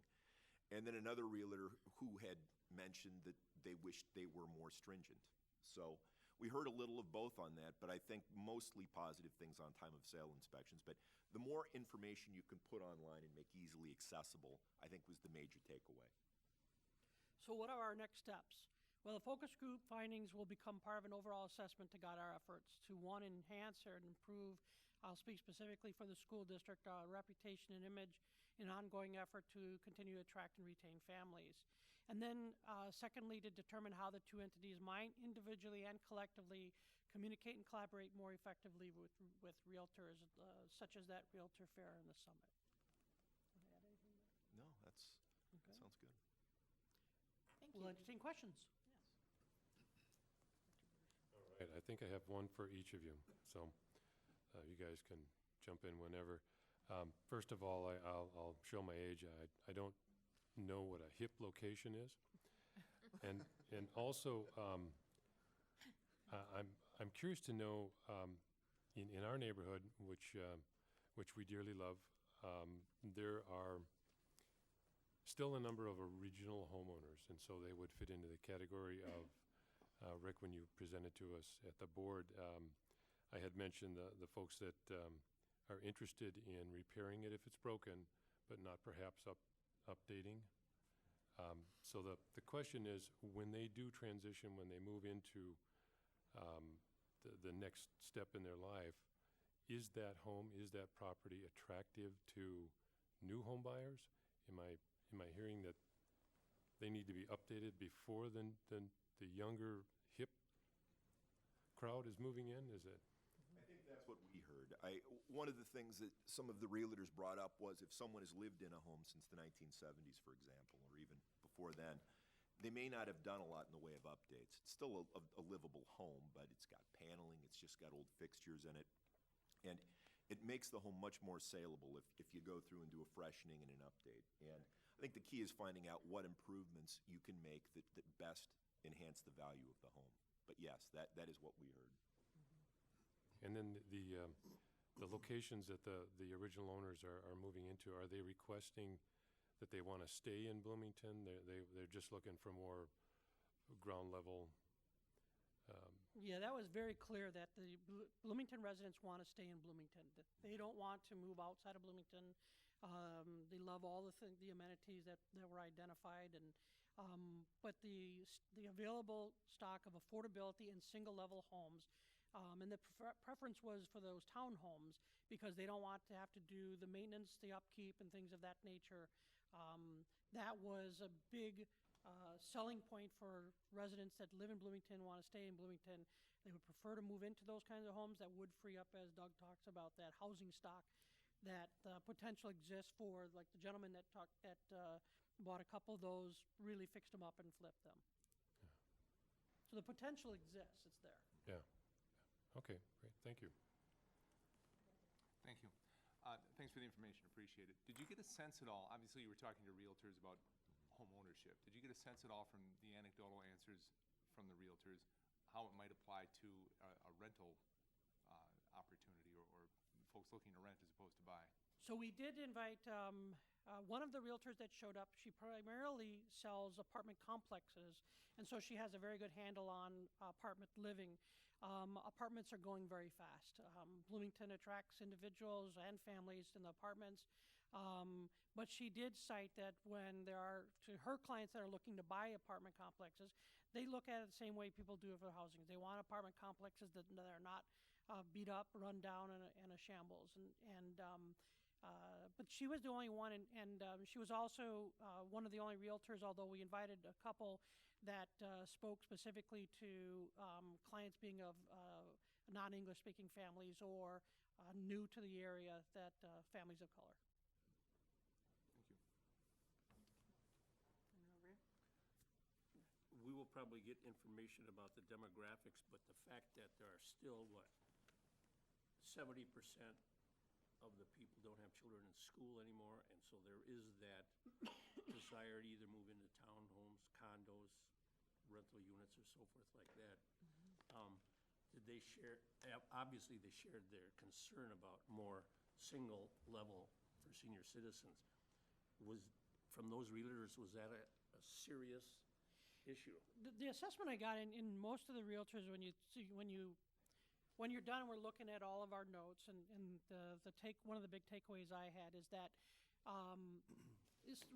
and then another realtor who had mentioned that they wished they were more stringent. So we heard a little of both on that, but I think mostly positive things on time of sale inspections. But the more information you can put online and make easily accessible, I think was the major takeaway. So what are our next steps? Well, the focus group findings will become part of an overall assessment to guide our efforts to, one, enhance or improve, I'll speak specifically for the school district, reputation and image, in an ongoing effort to continue to attract and retain families. And then, secondly, to determine how the two entities might individually and collectively communicate and collaborate more effectively with realtors, such as that realtor fair and the summit. Want to add anything there? No, that sounds good. Thank We'll you. entertain questions. All right, I think I have one for each of you, so you guys can jump in whenever. First of all, I'll show my age. I don't know what a HIP location is. And also, I'm curious to know, in our neighborhood, which we dearly love, there are still a number of original homeowners, and so they would fit into the category of, Rick, when you presented to us at the board, I had mentioned the folks that are interested in repairing it if it's broken, but not perhaps updating. So the question is, when they do transition, when they move into the next step in their life, is that home, is that property attractive to new home buyers? Am I hearing that they need to be updated before the younger hip crowd is moving in? Is it? I think that's what we heard. One of the things that some of the realtors brought up was if someone has lived in a home since the 1970s, for example, or even before then, they may not have done a lot in the way of updates. It's still a livable home, but it's got paneling, it's just got old fixtures in it. And it makes the home much more saleable if you go through and do a freshening and an update. And I think the key is finding out what improvements you can make that best enhance the value of the home. But yes, that is what we heard. And then the locations that the original owners are moving into, are they requesting that they want to stay in Bloomington? They're just looking for more ground level? Yeah, that was very clear that the Bloomington residents want to stay in Bloomington. That they don't want to move outside of Bloomington. They love all the amenities that were identified, and but the available stock of affordability in single level homes, and the preference was for those townhomes because they don't want to have to do the maintenance, the upkeep, and things of that nature. That was a big selling point for residents that live in Bloomington, want to stay in Bloomington. They would prefer to move into those kinds of homes that would free up, as Doug talks about, that housing stock that potential exists for, like the gentleman that bought a couple of those, really fixed them up and flipped them. Yeah. So the potential exists, it's there. Yeah. Okay, great, thank you. Thank you. Thanks for the information, appreciate it. Did you get a sense at all, obviously you were talking to realtors about home ownership, did you get a sense at all from the anecdotal answers from the realtors how it might apply to a rental opportunity or folks looking to rent as opposed to buy? So we did invite one of the realtors that showed up. She primarily sells apartment complexes, and so she has a very good handle on apartment living. Apartments are going very fast. Bloomington attracts individuals and families in the apartments, but she did cite that when there are, to her clients that are looking to buy apartment complexes, they look at it the same way people do for housing. They want apartment complexes that are not beat up, run down, and a shambles. But she was the only one, and she was also one of the only realtors, although we invited a couple that spoke specifically to clients being of non-English speaking families or new to the area, that families of color. Thank you. We will probably get information about the demographics, but the fact that there are still, 70% of the people don't have children in school anymore, and so there is that desire to either move into townhomes, condos, rental units, or so forth like that. Did they share, obviously they shared their concern about more single level for senior citizens. Was, from those realtors, was that a serious issue. The assessment I got in most of the realtors, when you're done, we're looking at all of our notes, and one of the big takeaways I had is that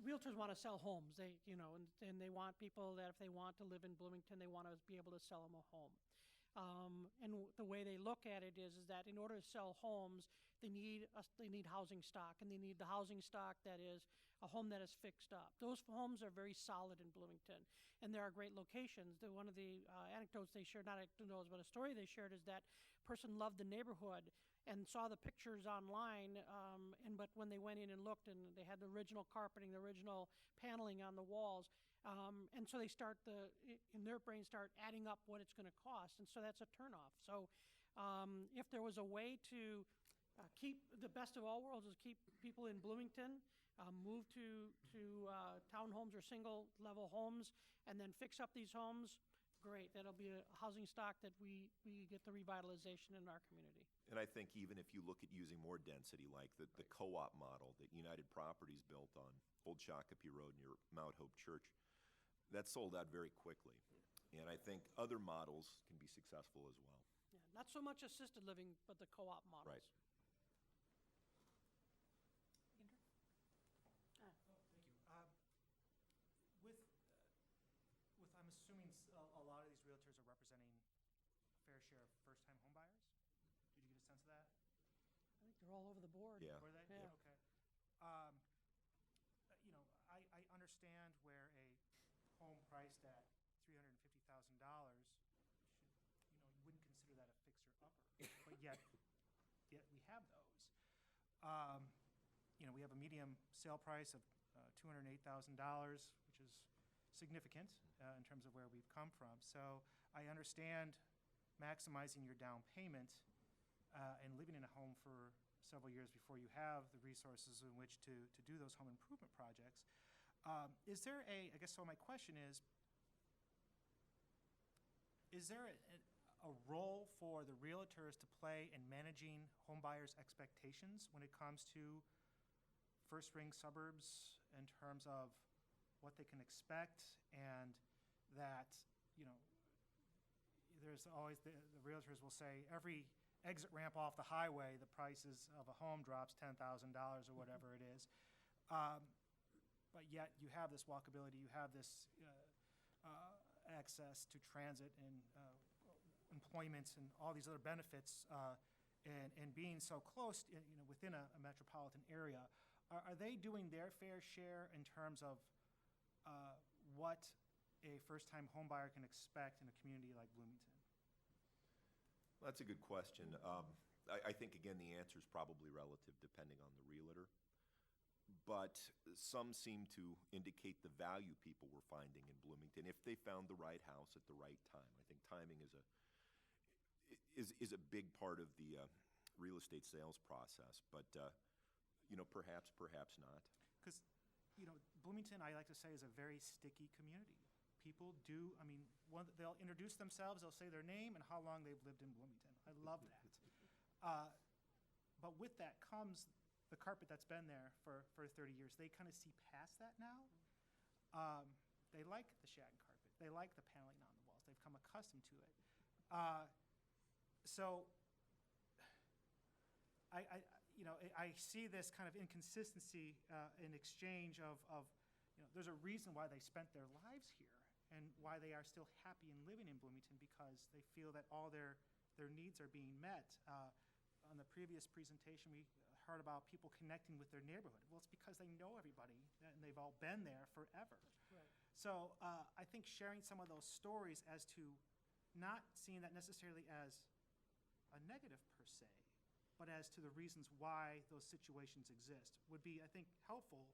realtors want to sell homes. And they want people that if they want to live in Bloomington, they want to be able to sell them a home. And the way they look at it is that in order to sell homes, they need housing stock, and they need the housing stock that is a home that is fixed up. Those homes are very solid in Bloomington, and there are great locations. One of the anecdotes they shared, not anecdotes, but a story they shared, is that person loved the neighborhood and saw the pictures online, but when they went in and looked, and they had the original carpeting, the original paneling on the walls, and so they in their brain start adding up what it's going to cost, and so that's a turnoff. So if there was a way to keep the best of all worlds, is keep people in Bloomington, move to townhomes or single-level homes, and then fix up these homes, great. That'll be a housing stock that we get the revitalization in our community. And I think even if you look at using more density, like the co-op model that United Properties built on Old Shakopee Road near Mount Hope Church, that sold out very quickly. And I think other models can be successful as well. Yeah, not so much assisted living, but the co-op models. Right. Thank you. With I'm assuming a lot of these realtors are representing a fair share of first-time homebuyers. Did you get a sense of that? I think they're all over the board. Yeah. Were they? Yeah. Okay. I understand where a home priced at $350,000 should, you wouldn't consider that a fixer-upper, but yet we have those. We have a medium sale price of $208,000, which is significant in terms of where we've come from. So I understand maximizing your down payment and living in a home for several years before you have the resources in which to do those home improvement projects. Is there so my question is there a role for the realtors to play in managing home buyers' expectations when it comes to first-ring suburbs in terms of what they can expect, and that, there's always the realtors will say every exit ramp off the highway, the prices of a home drops $10,000 or whatever it is. But yet you have this walkability, you have this access to transit and employment and all these other benefits, and being so close, within a metropolitan area. Are they doing their fair share in terms of what a first-time homebuyer can expect in a community like Bloomington? Well, that's a good question. I think, again, the answer is probably relative depending on the realtor. But some seem to indicate the value people were finding in Bloomington if they found the right house at the right time. I think timing is a big part of the real estate sales process. But, perhaps not. Because, Bloomington, I like to say, is a very sticky community. People do, they'll introduce themselves, they'll say their name and how long they've lived in Bloomington. I love that. But with that comes the carpet that's been there for 30 years. They kind of see past that now. They like the shag carpet. They like the paneling on the walls. They've come accustomed to it. So I see this kind of inconsistency in exchange of there's a reason why they spent their lives here and why they are still happy in living in Bloomington, because they feel that all their needs are being met. On the previous presentation, we heard about people connecting with their neighborhood. Well, it's because they know everybody and they've all been there forever. Right. So I think sharing some of those stories as to not seeing that necessarily as a negative per se, but as to the reasons why those situations exist would be, I think, helpful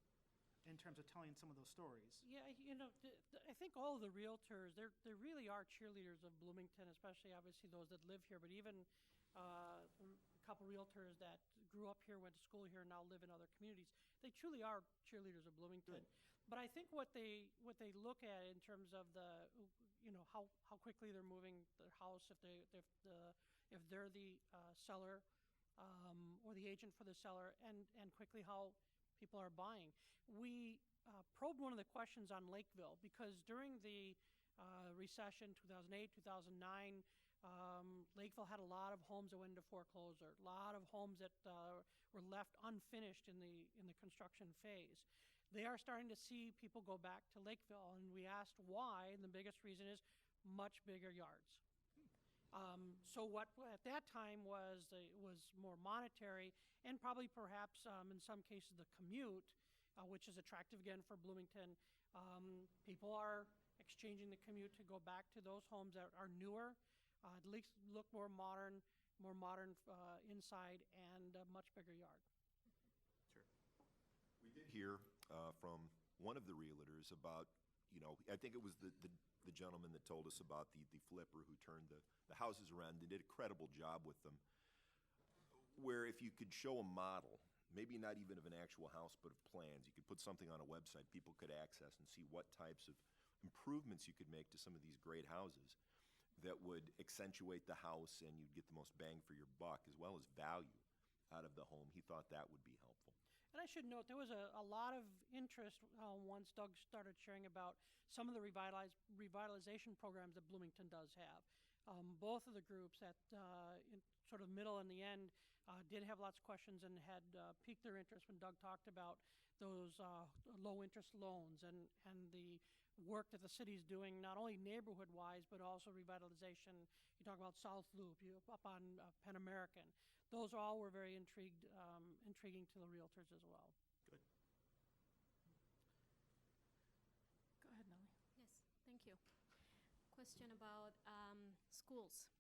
in terms of telling some of those stories. Yeah, I think all of the realtors, they really are cheerleaders of Bloomington, especially obviously those that live here, but even a couple realtors that grew up here, went to school here, and now live in other communities. They truly are cheerleaders of Bloomington. Good. But I think what they look at in terms of how quickly they're moving their house, if they're the seller or the agent for the seller, and quickly how people are buying. We probed one of the questions on Lakeville because during the recession, 2008, 2009, Lakeville had a lot of homes that went into foreclosure, a lot of homes that were left unfinished in the construction phase. They are starting to see people go back to Lakeville, and we asked why, and the biggest reason is much bigger yards. So what at that time was more monetary, and probably perhaps in some cases the commute, which is attractive again for Bloomington. People are exchanging the commute to go back to those homes that are newer, at least look more modern inside, and a much bigger yard. Sure. We did hear from one of the realtors about, I think it was the gentleman that told us about the flipper who turned the houses around and did a credible job with them, where if you could show a model, maybe not even of an actual house, but of plans, you could put something on a website people could access and see what types of improvements you could make to some of these great houses that would accentuate the house and you'd get the most bang for your buck as well as value out of the home. He thought that would be helpful. And I should note, there was a lot of interest once Doug started sharing about some of the revitalization programs that Bloomington does have. Both of the groups at in sort of middle and the end did have lots of questions and had piqued their interest when Doug talked about those low-interest loans and the work that the city's doing, not only neighborhood-wise, but also revitalization. You talk about South Loop, up on Penn American. Those all were very intriguing to the realtors as well. Good. Go ahead, Nellie. Yes, thank you. Question about schools.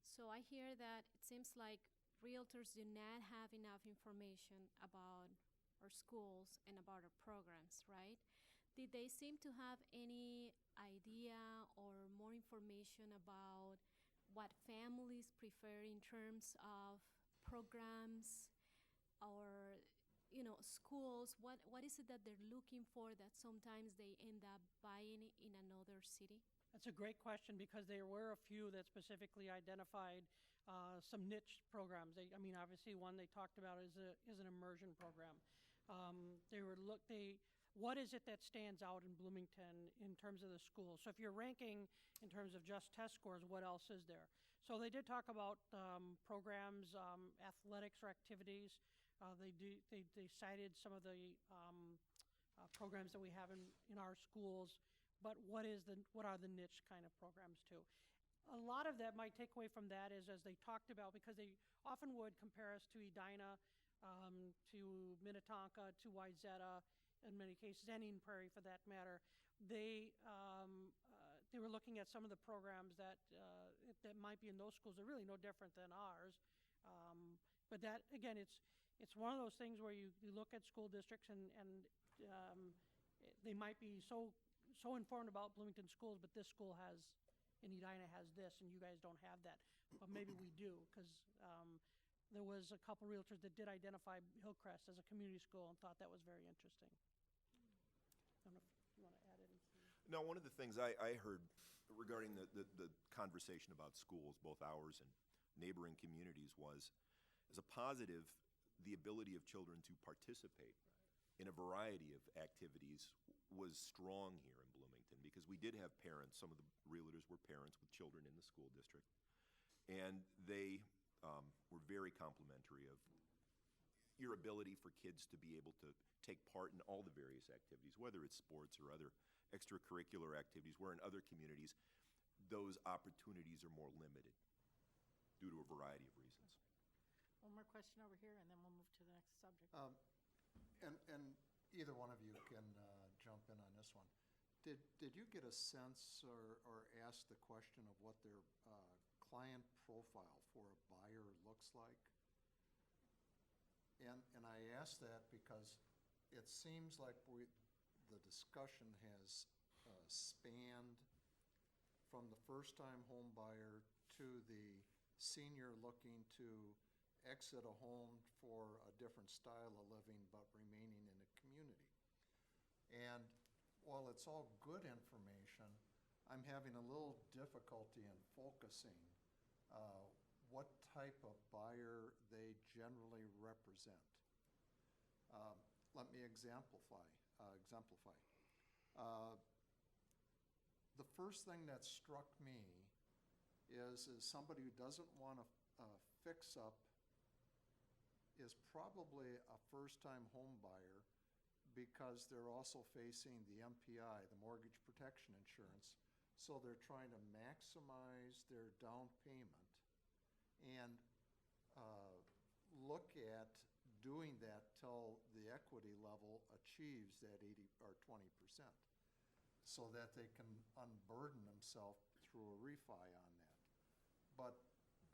So I hear that it seems like realtors do not have enough information about our schools and about our programs, right? Did they seem to have any idea or more information about what families prefer in terms of programs or schools? What is it that they're looking for that sometimes they end up buying in another city? That's a great question, because there were a few that specifically identified some niche programs. Obviously one they talked about is an immersion program. What is it that stands out in Bloomington in terms of the schools? So if you're ranking in terms of just test scores, what else is there? So they did talk about programs, athletics or activities. They cited some of the programs that we have in our schools, but what are the niche kind of programs too? A lot of that, my takeaway from that is, as they talked about, because they often would compare us to Edina, to Minnetonka, to Wayzata, in many cases, and Eden Prairie for that matter. They were looking at some of the programs that might be in those schools. They're really no different than ours. But that, again, it's one of those things where you look at school districts and they might be so informed about Bloomington schools, but this school in Edina has this, and you guys don't have that. But maybe we do, because there was a couple realtors that did identify Hillcrest as a community school and thought that was very interesting. I don't know if you want to add anything. No, one of the things I heard regarding the conversation about schools, both ours and neighboring communities, was, as a positive, the ability of children to participate in a variety of activities was strong here in Bloomington, because we did have parents. Some of the realtors were parents with children in the school district, and they were very complimentary of your ability for kids to be able to take part in all the various activities, whether it's sports or other extracurricular activities, where in other communities those opportunities are more limited due to a variety of reasons. One more question over here, and then we'll move to the next subject. And either one of you can jump in on this one. Did you get a sense or ask the question of what their client profile for a buyer looks like? And I ask that because it seems like the discussion has spanned from the first-time home buyer to the senior looking to exit a home for a different style of living but remaining in a community. And while it's all good information, I'm having a little difficulty in focusing what type of buyer they generally represent. Let me exemplify. the first thing that struck me is somebody who doesn't want to fix up is probably a first-time home buyer because they're also facing the MPI, the mortgage protection insurance. So they're trying to maximize their down payment and look at doing that till the equity level achieves that 80 or 20%, so that they can unburden themselves through a refi on that. But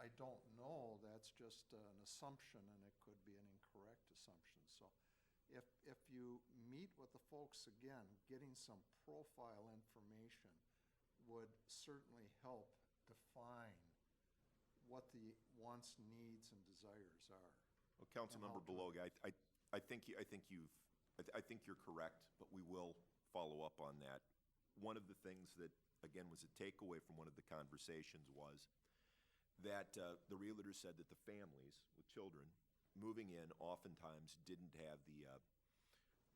I don't know, that's just an assumption, and it could be an incorrect assumption. So if you meet with the folks again, getting some profile information would certainly help define what the wants, needs, and desires are. Well, Councilmember Beloga, I think you're correct, but we will follow up on that. One of the things that, again, was a takeaway from one of the conversations was that the realtor said that the families with children moving in oftentimes didn't have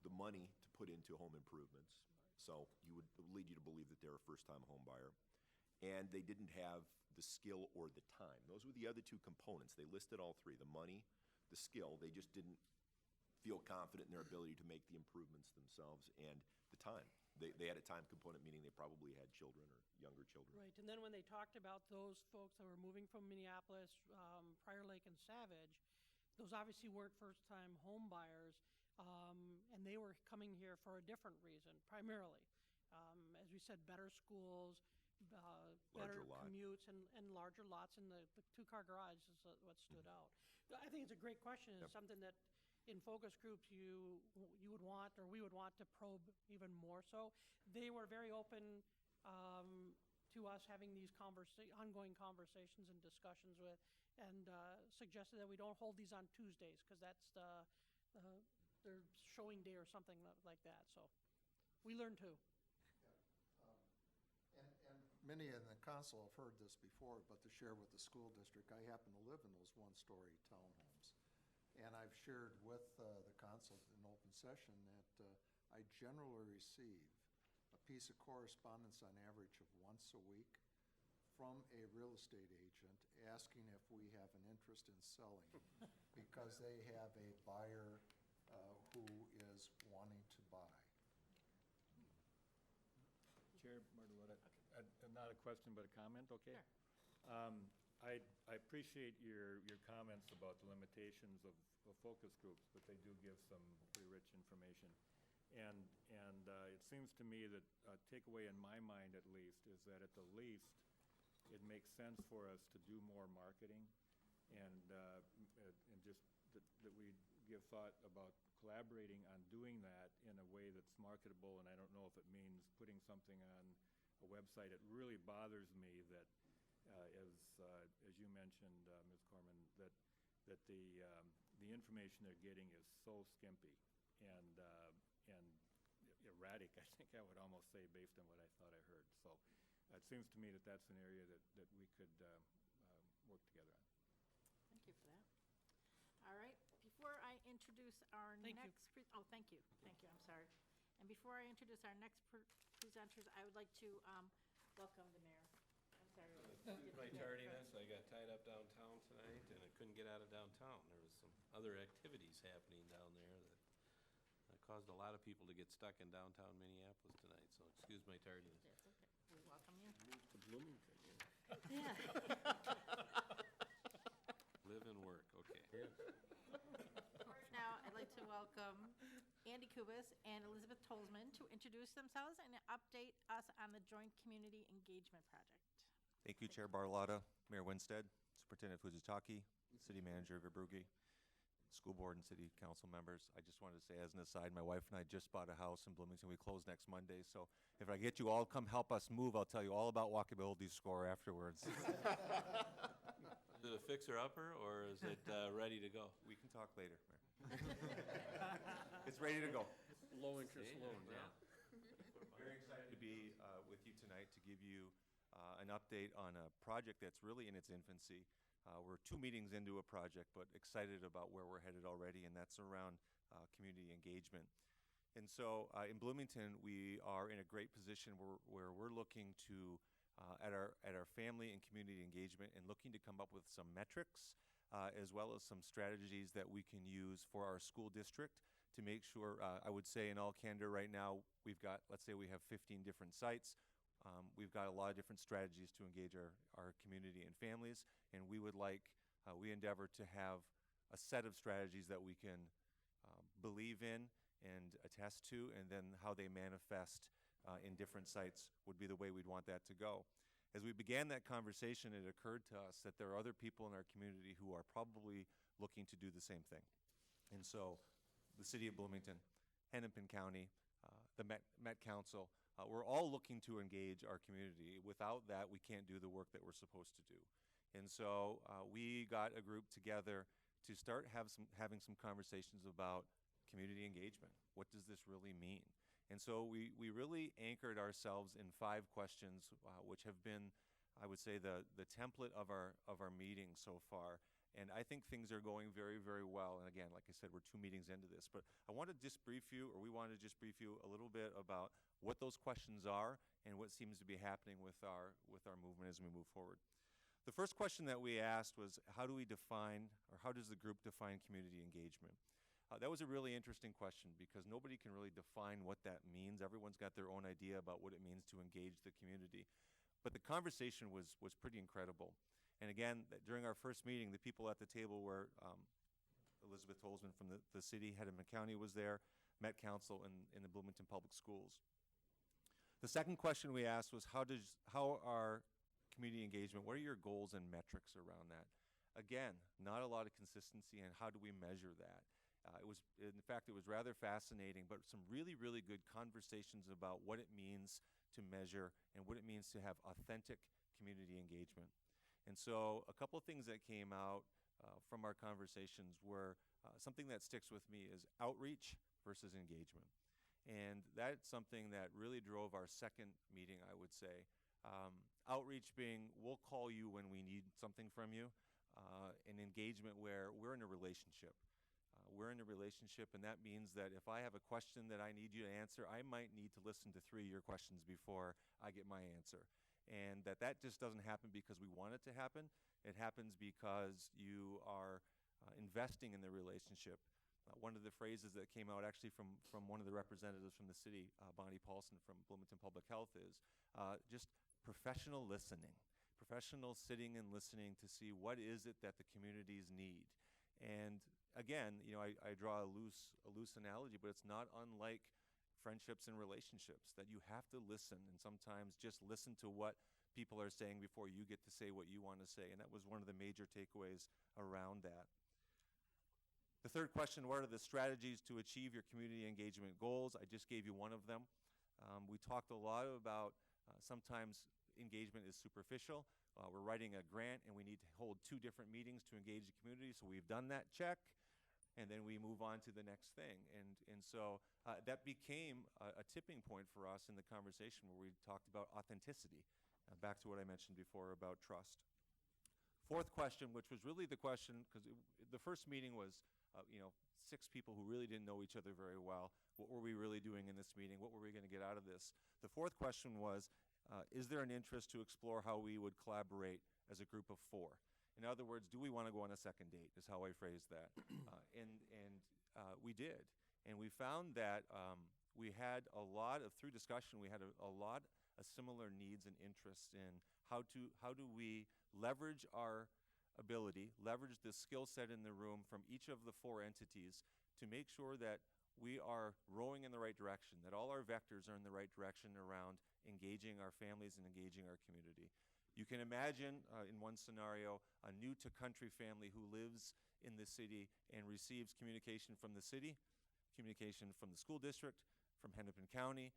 the money to put into home improvements. So you would lead you to believe that they're a first-time home buyer. And they didn't have the skill or the time. Those were the other two components. They listed all three, the money, the skill. They just didn't feel confident in their ability to make the improvements themselves, and the time. They had a time component, meaning they probably had children or younger children. Right, and then when they talked about those folks that were moving from Minneapolis, Prior Lake and Savage, those obviously weren't first-time home buyers, and they were coming here for a different reason, primarily. As we said, better schools, better commutes, and larger lots, and the two-car garage is what stood out. I think it's a great question. It's something that in focus groups you would want, or we would want to probe even more so. They were very open to us having these ongoing conversations and discussions with, and suggested that we don't hold these on Tuesdays, because that's their showing day or something like that. So we learned too. And many in the council have heard this before, but to share with the school district, I happen to live in those one-story townhomes. And I've shared with the council in open session that I generally receive a piece of correspondence on average of once a week from a real estate agent asking if we have an interest in selling because they have a buyer who is wanting to buy. Chair Bartolotta, not a question but a comment, okay? Sure. I appreciate your comments about the limitations of focus groups, but they do give some pretty rich information. And it seems to me that a takeaway in my mind, at least, is that at the least, it makes sense for us to do more marketing and just that we give thought about collaborating on doing that in a way that's marketable. And I don't know if it means putting something on a website. It really bothers me that, as you mentioned, Ms. Corman, that the information they're getting is so skimpy and erratic, I think I would almost say, based on what I thought I heard. So it seems to me that that's an area that we could work together on. Thank you for that. All right, before I introduce our next, thank you, I'm sorry. And before I introduce our next presenters, I would like to welcome the mayor. I'm sorry. Excuse my tardiness, I got tied up downtown tonight, and I couldn't get out of downtown. There was some other activities happening down there that caused a lot of people to get stuck in downtown Minneapolis tonight, so excuse my tardiness. That's okay, we welcome you. Move to Bloomington, Yeah. Live and work, okay. Now, I'd like to welcome Andy Kubis and Elizabeth Tolzman to introduce themselves and update us on the Joint Community Engagement Project. Thank you, Chair Bartolotta, Mayor Winstead, Superintendent Fujitaki, City Manager Vibrugi, School Board and City Council members. I just wanted to say, as an aside, my wife and I just bought a house in Bloomington. We close next Monday, so if I get you all to come help us move, I'll tell you all about walkability score afterwards. Is it a fixer-upper, or is it ready to go? We can talk later, Mayor. It's ready to go. Low-interest loans, yeah. Very excited to be with you tonight to give you an update on a project that's really in its infancy. We're 2 meetings into a project, but excited about where we're headed already, and that's around community engagement. And so in Bloomington, we are in a great position where we're looking to, at our family and community engagement and looking to come up with some metrics as well as some strategies that we can use for our school district to make sure, I would say in all candor right now, we've got, let's say we have 15 different sites. We've got a lot of different strategies to engage our community and families, and we would like, we endeavor to have a set of strategies that we can believe in and attest to, and then how they manifest in different sites would be the way we'd want that to go. As we began that conversation, it occurred to us that there are other people in our community who are probably looking to do the same thing. And so the city of Bloomington, Hennepin County, the Met Council, we're all looking to engage our community. Without that, we can't do the work that we're supposed to do. And so we got a group together to start having some conversations about community engagement. What does this really mean? And so we really anchored ourselves in 5 questions, which have been, I would say, the template of our meetings so far. And I think things are going very, very well. And again, like I said, we're 2 meetings into this. But I want to just brief you, or we want to just brief you a little bit about what those questions are and what seems to be happening with our movement as we move forward. The first question that we asked was, how do we define, or how does the group define community engagement? That was a really interesting question because nobody can really define what that means. Everyone's got their own idea about what it means to engage the community. But the conversation was pretty incredible. And again, during our first meeting, the people at the table were Elizabeth Holzman from the city, Hennepin County was there, Met Council, and in the Bloomington Public Schools. The second question we asked was, how are community engagement, what are your goals and metrics around that? Again, not a lot of consistency, and how do we measure that? In fact, it was rather fascinating, but some really, really good conversations about what it means to measure and what it means to have authentic community engagement. And so a couple of things that came out from our conversations were something that sticks with me is outreach versus engagement. And that's something that really drove our second meeting, I would say. Outreach being, we'll call you when we need something from you, and engagement where we're in a relationship. We're in a relationship, and that means that if I have a question that I need you to answer, I might need to listen to 3 of your questions before I get my answer. And that just doesn't happen because we want it to happen. It happens because you are investing in the relationship. One of the phrases that came out actually from one of the representatives from the city, Bonnie Paulson from Bloomington Public Health, is just professional listening. Professional sitting and listening to see what is it that the communities need. And again, I draw a loose analogy, but it's not unlike friendships and relationships, that you have to listen and sometimes just listen to what people are saying before you get to say what you want to say. And that was one of the major takeaways around that. The third question, what are the strategies to achieve your community engagement goals? I just gave you one of them. We talked a lot about sometimes engagement is superficial. We're writing a grant and we need to hold 2 different meetings to engage the community, so we've done that check, and then we move on to the next thing. And so that became a tipping point for us in the conversation where we talked about authenticity, back to what I mentioned before about trust. Fourth question, which was really the question, because the first meeting was 6 people who really didn't know each other very well. What were we really doing in this meeting? What were we going to get out of this? The fourth question was, is there an interest to explore how we would collaborate as a group of 4? In other words, do we want to go on a second date, is how I phrased that. And we did. And we found that we had through discussion, we had a lot of similar needs and interests in how do we leverage our ability, leverage the skill set in the room from each of the 4 entities to make sure that we are rowing in the right direction, that all our vectors are in the right direction around engaging our families and engaging our community. You can imagine, in one scenario, a new-to-country family who lives in the city and receives communication from the city, communication from the school district, from Hennepin County.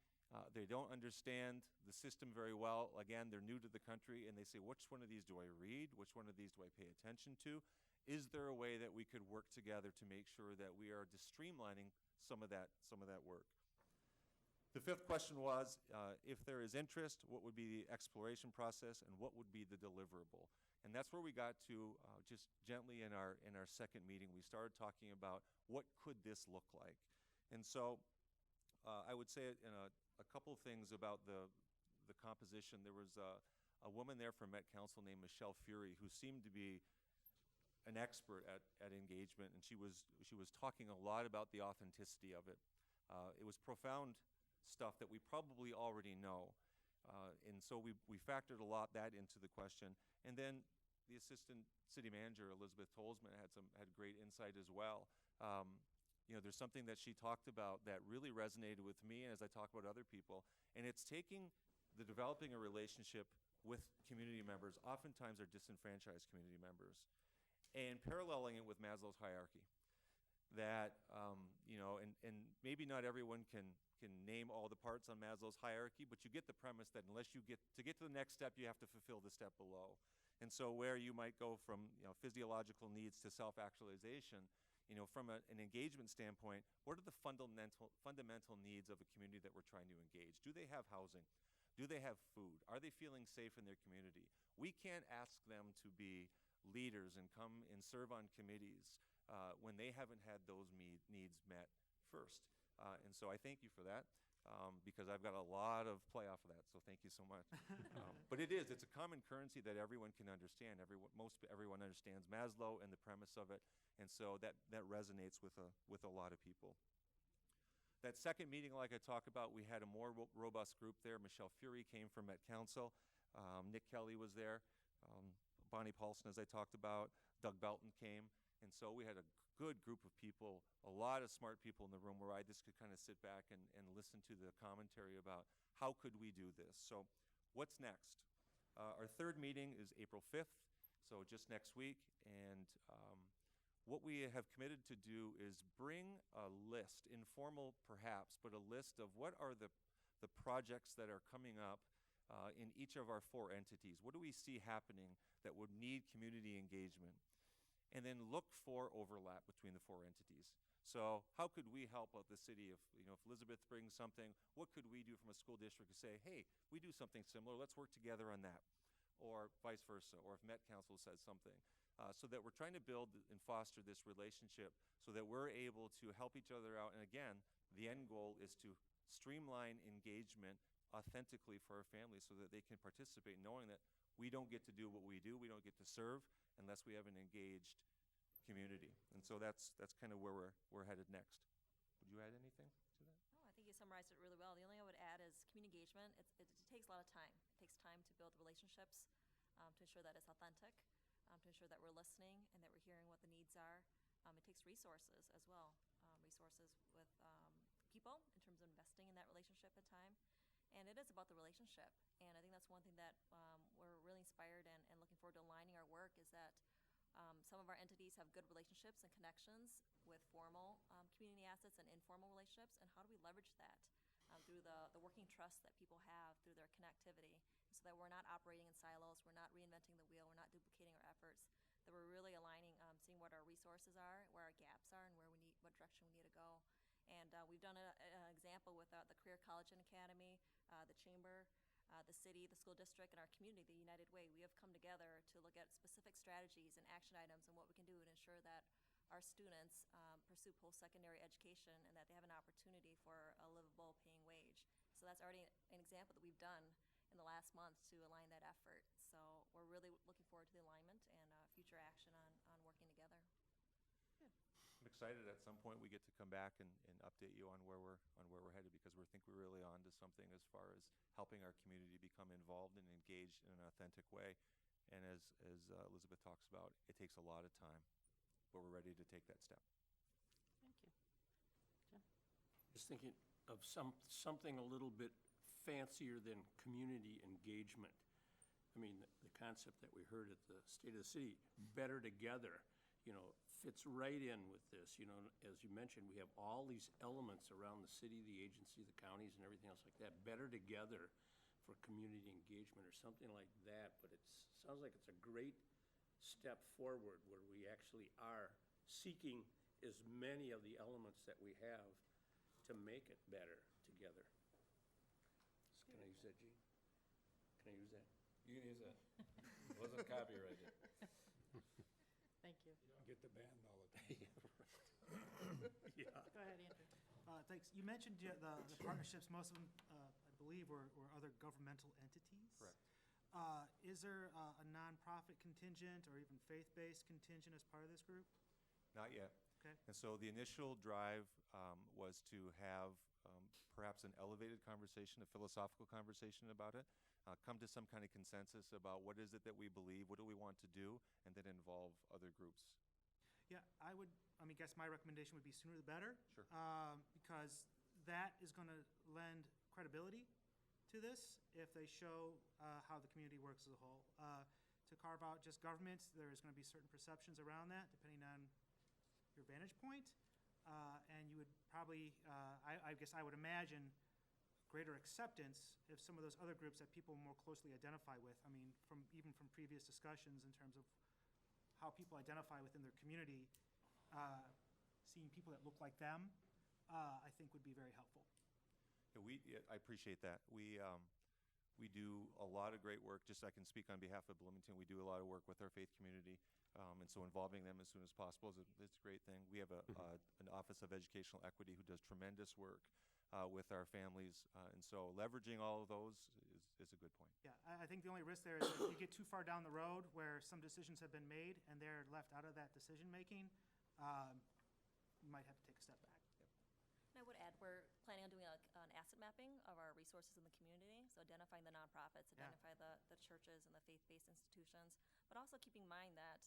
They don't understand the system very well. Again, they're new to the country, and they say, which one of these do I read? Which one of these do I pay attention to? Is there a way that we could work together to make sure that we are just streamlining some of that work? The fifth question was, if there is interest, what would be the exploration process and what would be the deliverable? And that's where we got to just gently in our second meeting. We started talking about what could this look like. And so I would say a couple of things about the composition. There was a woman there from Met Council named Michelle Fury who seemed to be an expert at engagement, and she was talking a lot about the authenticity of it. It was profound stuff that we probably already know, and so we factored a lot that into the question. And then the assistant city manager, Elizabeth Tolsman, had great insight as well. There's something that she talked about that really resonated with me as I talk about other people, and it's developing a relationship with community members, oftentimes are disenfranchised community members, and paralleling it with Maslow's hierarchy. That, and maybe not everyone can name all the parts on Maslow's hierarchy, but you get the premise that unless you get to the next step, you have to fulfill the step below. And so where you might go from physiological needs to self-actualization, from an engagement standpoint, what are the fundamental needs of a community that we're trying to engage? Do they have housing? Do they have food? Are they feeling safe in their community? We can't ask them to be leaders and come and serve on committees when they haven't had those needs met first. And so I thank you for that, because I've got a lot of play off of that, so thank you so much. But it's a common currency that everyone can understand. Everyone understands Maslow and the premise of it, and so that resonates with a lot of people. That second meeting, like I talked about, we had a more robust group there. Michelle Fury came from Met Council. Nick Kelly was there. Bonnie Paulson, as I talked about. Doug Belton came. And so we had a good group of people, a lot of smart people in the room where I just could kind of sit back and listen to the commentary about how could we do this. So what's next? Our third meeting is April 5th, so just next week. And what we have committed to do is bring a list, informal perhaps, but a list of what are the projects that are coming up in each of our 4 entities. What do we see happening that would need community engagement? And then look for overlap between the 4 entities. So how could we help out the city if Elizabeth brings something, what could we do from a school district to say, hey, we do something similar, let's work together on that, or vice versa, or if Met Council says something. So that we're trying to build and foster this relationship so that we're able to help each other out. And again, the end goal is to streamline engagement authentically for our families so that they can participate, knowing that we don't get to do what we do, we don't get to serve unless we have an engaged community. And so that's kind of where we're headed next. Would you add anything to that? No, I think you summarized it really well. The only thing I would add is community engagement. It takes a lot of time. It takes time to build relationships, to ensure that it's authentic, to ensure that we're listening and that we're hearing what the needs are. It takes resources as well, resources with people in terms of investing in that relationship at time. And it is about the relationship. And I think that's one thing that we're really inspired and looking forward to aligning our work is that some of our entities have good relationships and connections with formal community assets and informal relationships. And how do we leverage that through the working trust that people have through their connectivity so that we're not operating in silos, we're not reinventing the wheel, we're not duplicating our efforts, that we're really aligning, seeing what our resources are, where our gaps are, and what direction we need to go. And we've done an example with the Career College and Academy, the Chamber, the city, the school district, and our community, the United Way. We have come together to look at specific strategies and action items and what we can do to ensure that our students pursue post-secondary education and that they have an opportunity for a livable paying wage. So that's already an example that we've done in the last month to align that effort. So we're really looking forward to the alignment and future action on working together. I'm excited at some point we get to come back and update you on where we're headed, because we think we're really on to something as far as helping our community become involved and engaged in an authentic way. And as Elizabeth talks about, it takes a lot of time, but we're ready to take that step. Thank you. Jim? Just thinking of something a little bit fancier than community engagement. I mean, the concept that we heard at the State of the City, better together, fits right in with this. As you mentioned, we have all these elements around the city, the agency, the counties, and everything else like that, better together for community engagement or something like that. But it sounds like it's a great step forward where we actually are seeking as many of the elements that we have to make it better together. Can I use that, Gene? Can I use that? You can use that. It wasn't copyrighted. Thank you. Get the band all the time. Go ahead, Andrew. Thanks. You mentioned the partnerships, most of them, I believe, were other governmental entities. Correct. Is there a nonprofit contingent or even faith-based contingent as part of this group? Not yet. Okay. And so the initial drive was to have perhaps an elevated conversation, a philosophical conversation about it, come to some kind of consensus about what is it that we believe, what do we want to do, and then involve other groups. Yeah, guess my recommendation would be sooner the better. Sure. Because that is going to lend credibility to this if they show how the community works as a whole. To carve out just government, there is going to be certain perceptions around that depending on your vantage point. And you would probably, I guess I would imagine, greater acceptance if some of those other groups that people more closely identify with, even from previous discussions in terms of how people identify within their community, seeing people that look like them, I think would be very helpful. I appreciate that. We do a lot of great work. Just I can speak on behalf of Bloomington. We do a lot of work with our faith community, and so involving them as soon as possible is a great thing. We have an Office of Educational Equity who does tremendous work with our families, and so leveraging all of those is a good point. Yeah, I think the only risk there is if you get too far down the road where some decisions have been made and they're left out of that decision-making, you might have to take a step back. And I would add, we're planning on doing an asset mapping of our resources in the community, so identifying the nonprofits, identify the churches and the faith-based institutions, but also keeping in mind that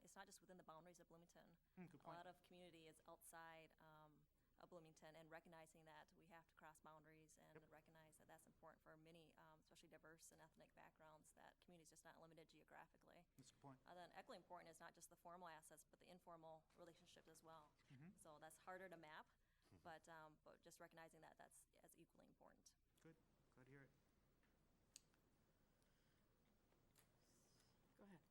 it's not just within the boundaries of Bloomington. Good point. A lot of community is outside of Bloomington, and recognizing that we have to cross boundaries and recognize that that's important for many, especially diverse and ethnic backgrounds, that community is just not limited geographically. That's a good point. Then equally important is not just the formal assets, but the informal relationships as well. Mhm. So that's harder to map, but just recognizing that that's as equally important. Good. Glad to hear it. Go ahead.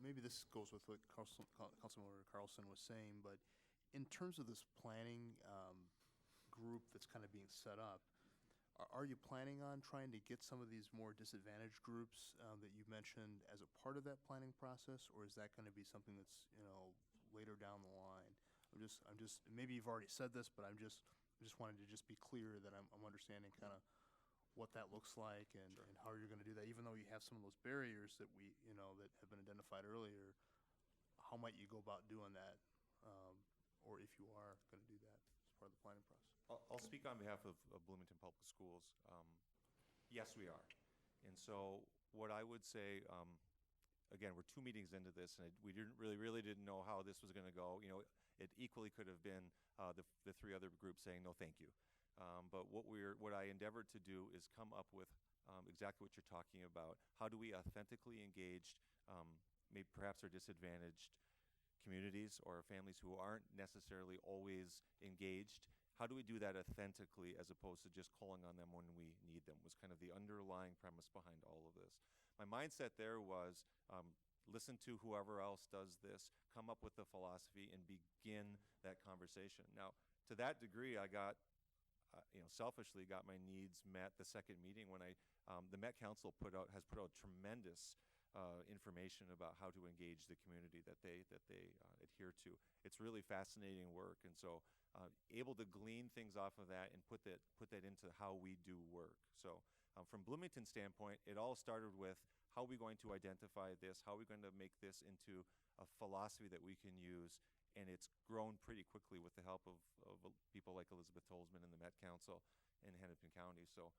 Maybe this goes with what Councilmember Carlson was saying, but in terms of this planning group that's kind of being set up, are you planning on trying to get some of these more disadvantaged groups that you mentioned as a part of that planning process, or is that going to be something that's later down the line? I'm just maybe you've already said this, but I just wanted to just be clear that I'm understanding kind of what that looks like and how you're going to do that. Even though you have some of those barriers that that have been identified earlier, how might you go about doing that, or if you are going to do that as part of the planning process? I'll speak on behalf of Bloomington Public Schools. Yes, we are. And so what I would say, again, we're 2 meetings into this, and we really didn't know how this was going to go. It equally could have been the 3 other groups saying no, thank you. But what I endeavored to do is come up with exactly what you're talking about. How do we authentically engage, maybe perhaps our disadvantaged communities or families who aren't necessarily always engaged? How do we do that authentically as opposed to just calling on them when we need them, was kind of the underlying premise behind all of this. My mindset there was listen to whoever else does this, come up with the philosophy, and begin that conversation. Now, to that degree, I got, selfishly got my needs met the second meeting when the Met Council has put out tremendous information about how to engage the community that they adhere to. It's really fascinating work, and so able to glean things off of that and put that into how we do work. So from Bloomington's standpoint, it all started with how are we going to identify this, how are we going to make this into a philosophy that we can use, and it's grown pretty quickly with the help of people like Elizabeth Tolsman and the Met Council in Hennepin County. So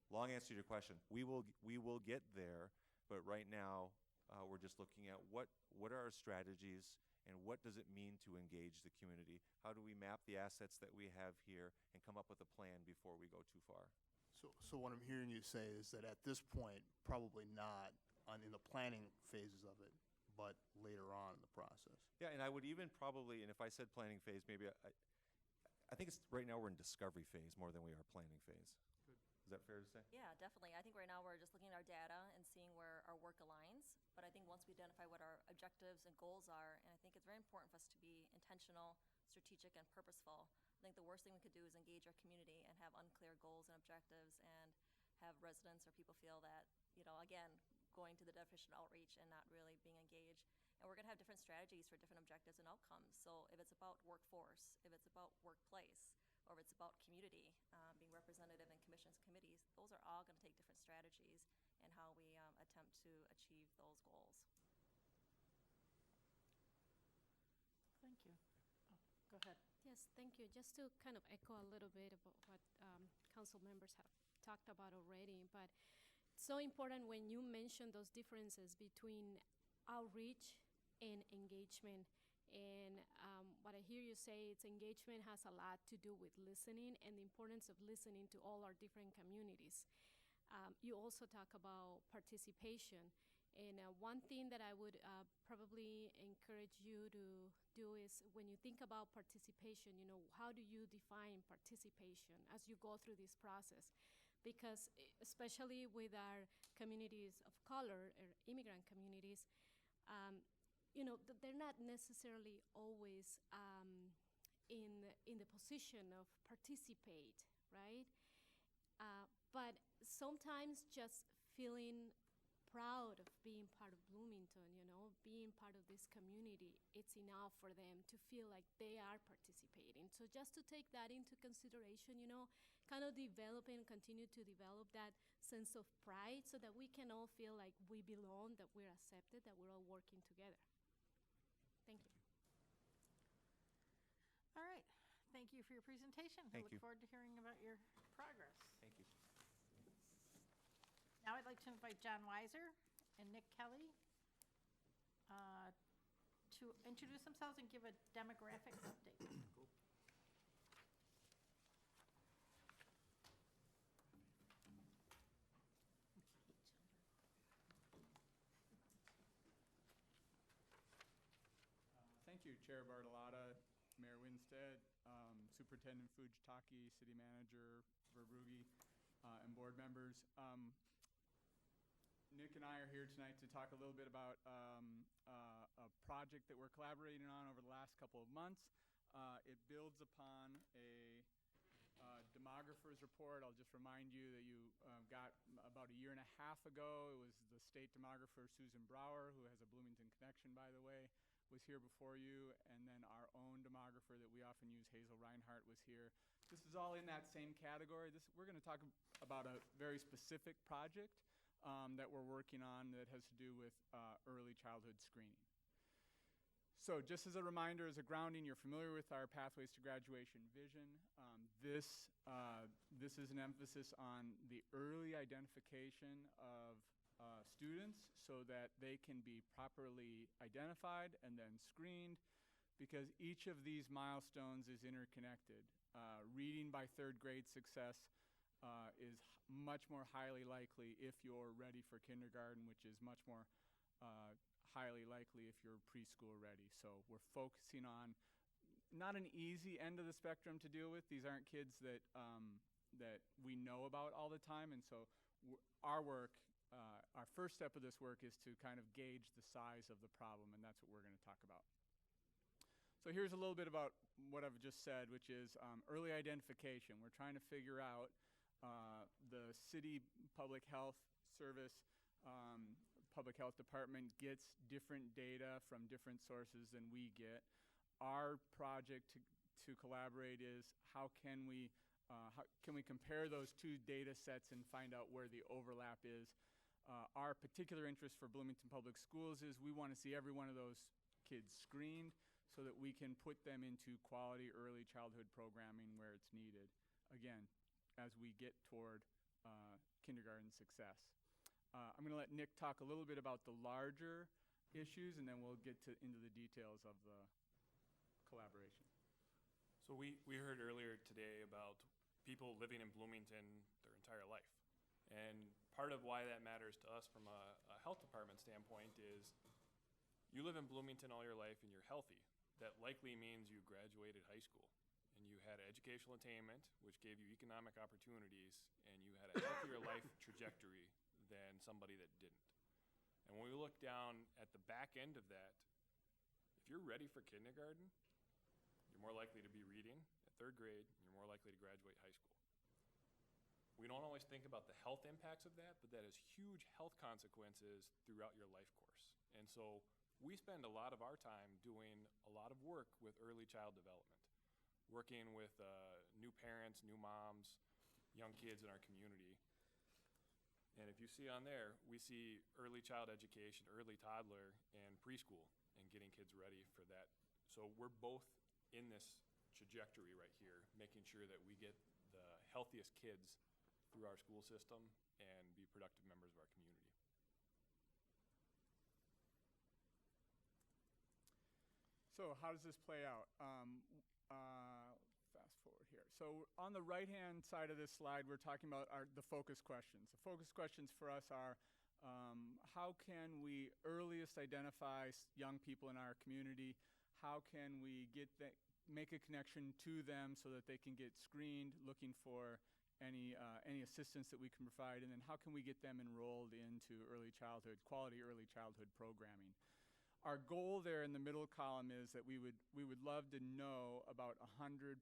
long answer to your question, we will get there. But right now, we're just looking at what are our strategies and what does it mean to engage the community? How do we map the assets that we have here and come up with a plan before we go too far? So what I'm hearing you say is that at this point, probably not in the planning phases of it, but later on in the process. Yeah, and I would even probably, and if I said planning phase, maybe I think it's right now we're in discovery phase more than we are planning phase. Is that fair to say? Yeah, definitely. I think right now we're just looking at our data and seeing where our work aligns. But I think once we identify what our objectives and goals are, and I think it's very important for us to be intentional, strategic, and purposeful. I think the worst thing we could do is engage our community and have unclear goals and objectives and have residents or people feel that, again, going to the deficient outreach and not really being engaged. And we're going to have different strategies for different objectives and outcomes. So if it's about workforce, if it's about workplace, or if it's about community, being representative in commissions, committees, those are all going to take different strategies in how we attempt to achieve those goals. Thank you. Oh, go ahead. Yes, thank you. Just to kind of echo a little bit about what council members have talked about already, but it's so important when you mention those differences between outreach and engagement. And what I hear you say, it's engagement has a lot to do with listening and the importance of listening to all our different communities. You also talk about participation. And one thing that I would probably encourage you to do is when you think about participation, you know, how do you define participation as you go through this process? Because especially with our communities of color or immigrant communities, you know, they're not necessarily always in the position of participate, right? But sometimes just feeling proud of being part of Bloomington, you know, being part of this community, it's enough for them to feel like they are participating. So just to take that into consideration, you know, kind of develop and continue to develop that sense of pride so that we can all feel like we belong, that we're accepted, that we're all working together. Thank you. All right. Thank you for your presentation. I Thank look you. forward to hearing about your progress. Thank you. Now I'd like to invite John Weiser and Nick Kelly to introduce themselves and give a demographics update. Thank you, Chair Bartolotta, Mayor Winstead, Superintendent Fujitaki, City Manager Verbrugge, and board members. Nick and I are here tonight to talk a little bit about a project that we're collaborating on over the last couple of months. It builds upon a demographer's report. I'll just remind you that you got about a year and a half ago. It was the state demographer, Susan Brower, who has a Bloomington connection, by the way, was here before you, and then our own demographer that we often use, Hazel Reinhardt, was here. This is all in that same category. We're going to talk about a very specific project that we're working on that has to do with early childhood screening. So just as a reminder, as a grounding, you're familiar with our Pathways to Graduation vision. This is an emphasis on the early identification of students so that they can be properly identified and then screened, because each of these milestones is interconnected. Reading by third grade success is much more highly likely if you're ready for kindergarten, which is much more highly likely if you're preschool ready. So we're focusing on not an easy end of the spectrum to deal with. These aren't kids that that we know about all the time, and so our work, our first step of this work is to kind of gauge the size of the problem, and that's what we're going to talk about. So here's a little bit about what I've just said, which is early identification. We're trying to figure out the city public health service, public health department gets different data from different sources than we get. Our project to collaborate is how can we compare those two data sets and find out where the overlap is. Our particular interest for Bloomington Public Schools is we want to see every one of those kids screened so that we can put them into quality early childhood programming where it's needed, again, as we get toward kindergarten success. I'm going to let Nick talk a little bit about the larger issues, and then we'll get into the details of the collaboration. So we heard earlier today about people living in Bloomington their entire life. And part of why that matters to us from a health department standpoint is you live in Bloomington all your life and you're healthy. That likely means you graduated high school and you had educational attainment, which gave you economic opportunities, and you had a healthier life trajectory than somebody that didn't. And when we look down at the back end of that, if you're ready for kindergarten, you're more likely to be reading at third grade, and you're more likely to graduate high school. We don't always think about the health impacts of that, but that has huge health consequences throughout your life course. And so we spend a lot of our time doing a lot of work with early child development. working with new parents, new moms, young kids in our community. And if you see on there, we see early child education, early toddler, and preschool, and getting kids ready for that. So we're both in this trajectory right here, making sure that we get the healthiest kids through our school system and be productive members of our community. So how does this play out? Fast forward here. So on the right-hand side of this slide, we're talking about the focus questions. The focus questions for us are, how can we earliest identify young people in our community? How can we make a connection to them so that they can get screened, looking for any assistance that we can provide? And then how can we get them enrolled into quality early childhood programming? Our goal there in the middle column is that we would love to know about 100%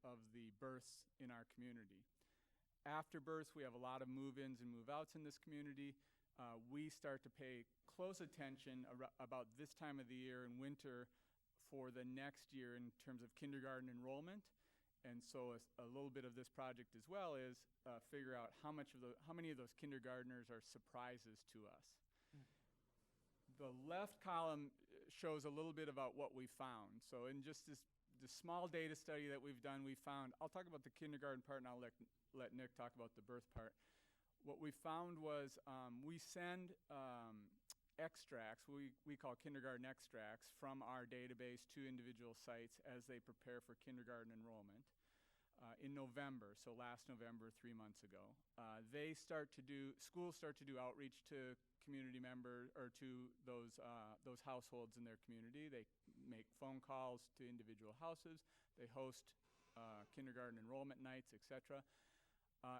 of the births in our community. After births, we have a lot of move-ins and move-outs in this community. We start to pay close attention about this time of the year in winter for the next year in terms of kindergarten enrollment. And so a little bit of this project as well is figure out how many of those kindergartners are surprises to us. The left column shows a little bit about what we found. So in just this small data study that we've done, we found, I'll talk about the kindergarten part and I'll let Nick talk about the birth part. What we found was we send extracts, we call kindergarten extracts, from our database to individual sites as they prepare for kindergarten enrollment. In November, so last November, 3 months ago, schools start to do outreach to community members or to those households in their community. They make phone calls to individual houses. They host kindergarten enrollment nights, etc.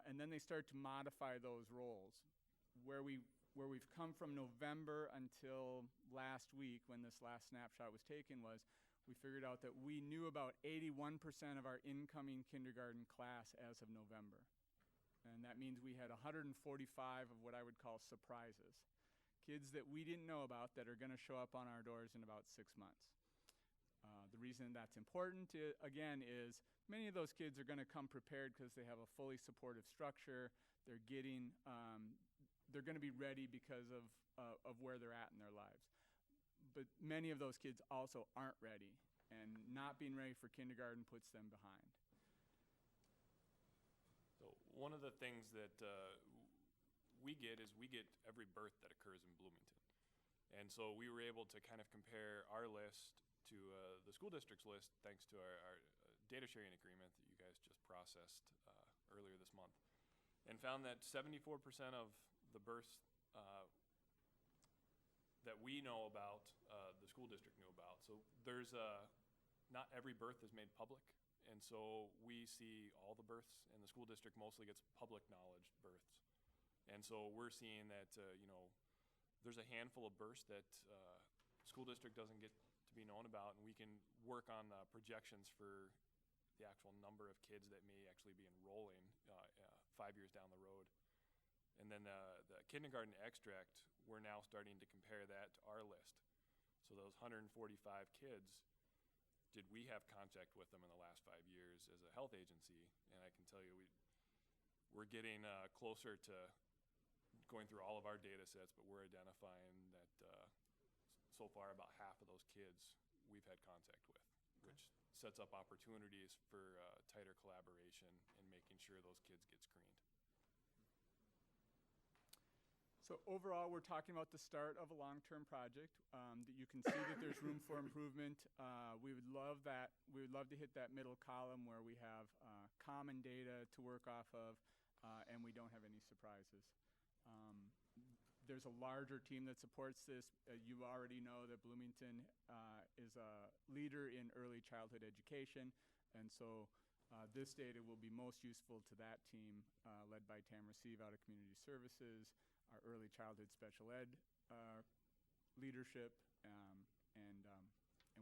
And then they start to modify those roles. Where we've come from November until last week, when this last snapshot was taken, was we figured out that we knew about 81% of our incoming kindergarten class as of November. And that means we had 145 of what I would call surprises. Kids that we didn't know about that are going to show up on our doors in about 6 months. The reason that's important, again, is many of those kids are going to come prepared because they have a fully supportive structure. They're going to be ready because of where they're at in their lives. But many of those kids also aren't ready, and not being ready for kindergarten puts them behind. So one of the things that we get every birth that occurs in Bloomington. And so we were able to kind of compare our list to the school district's list thanks to our data sharing agreement that you guys just processed earlier this month, and found that 74% of the births that we know about, the school district knew about. So there's not every birth is made public, and so we see all the births, and the school district mostly gets public knowledge births. And so we're seeing that there's a handful of births that school district doesn't get to be known about, and we can work on projections for the actual number of kids that may actually be enrolling 5 years down the road. And then the kindergarten extract, we're now starting to compare that to our list. So those 145 kids, did we have contact with them in the last 5 years as a health agency? And I can tell you we're getting closer to going through all of our data sets, but we're identifying that so far about half of those kids we've had contact with, which sets up opportunities for tighter collaboration and making sure those kids get screened. So overall, we're talking about the start of a long-term project. That you can see that there's room for improvement. We would love that. We would love to hit that middle column where we have common data to work off of, and we don't have any surprises. There's a larger team that supports this. You already know that Bloomington is a leader in early childhood education, and so this data will be most useful to that team, led by Tamara Sieve out of Community Services, our early childhood special ed leadership, and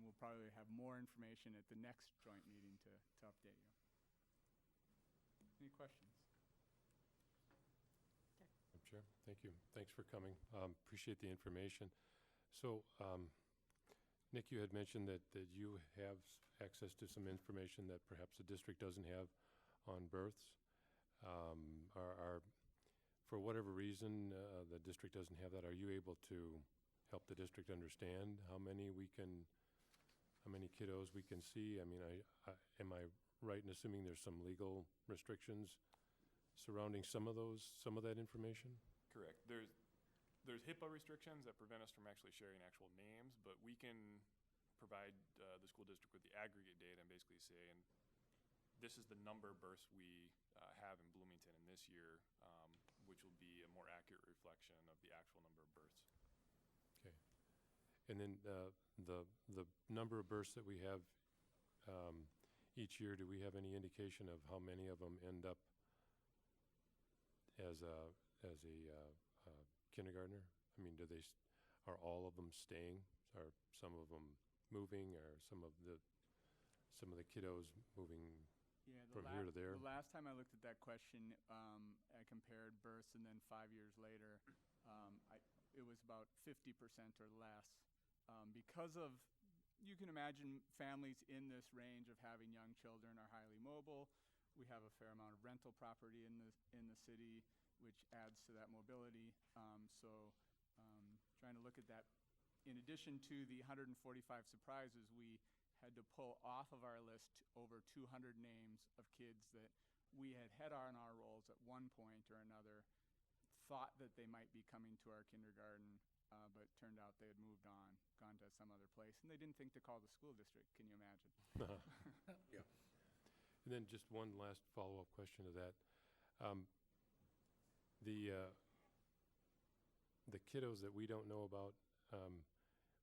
we'll probably have more information at the next joint meeting to update you. Any questions? Madam Chair, thank you. Thanks for coming. Appreciate the information. So Nick, you had mentioned that you have access to some information that perhaps the district doesn't have on births. For whatever reason, the district doesn't have that. Are you able to help the district understand how many kiddos we can see? I mean, am I right in assuming there's some legal restrictions surrounding some of that information? Correct. There's HIPAA restrictions that prevent us from actually sharing actual names, but we can provide the school district with the aggregate data and basically say, and this is the number of births we have in Bloomington in this year, which will be a more accurate reflection of the actual number of births. Okay. And then the number of births that we have each year, do we have any indication of how many of them end up as a kindergartner? I mean, are all of them staying? Are some of them moving? Are some of the kiddos moving from here to there? The last time I looked at that question, I compared births, and then 5 years later, it was about 50% or less. Because of, you can imagine families in this range of having young children are highly mobile. We have a fair amount of rental property in the city, which adds to that mobility. Trying to look at that. In addition to the 145 surprises, we had to pull off of our list over 200 names of kids that we had on our rolls at one point or another, thought that they might be coming to our kindergarten, but turned out they had moved on, gone to some other place, and they didn't think to call the school district. Can you imagine? Yeah. And then just one last follow-up question to that. The kiddos that we don't know about,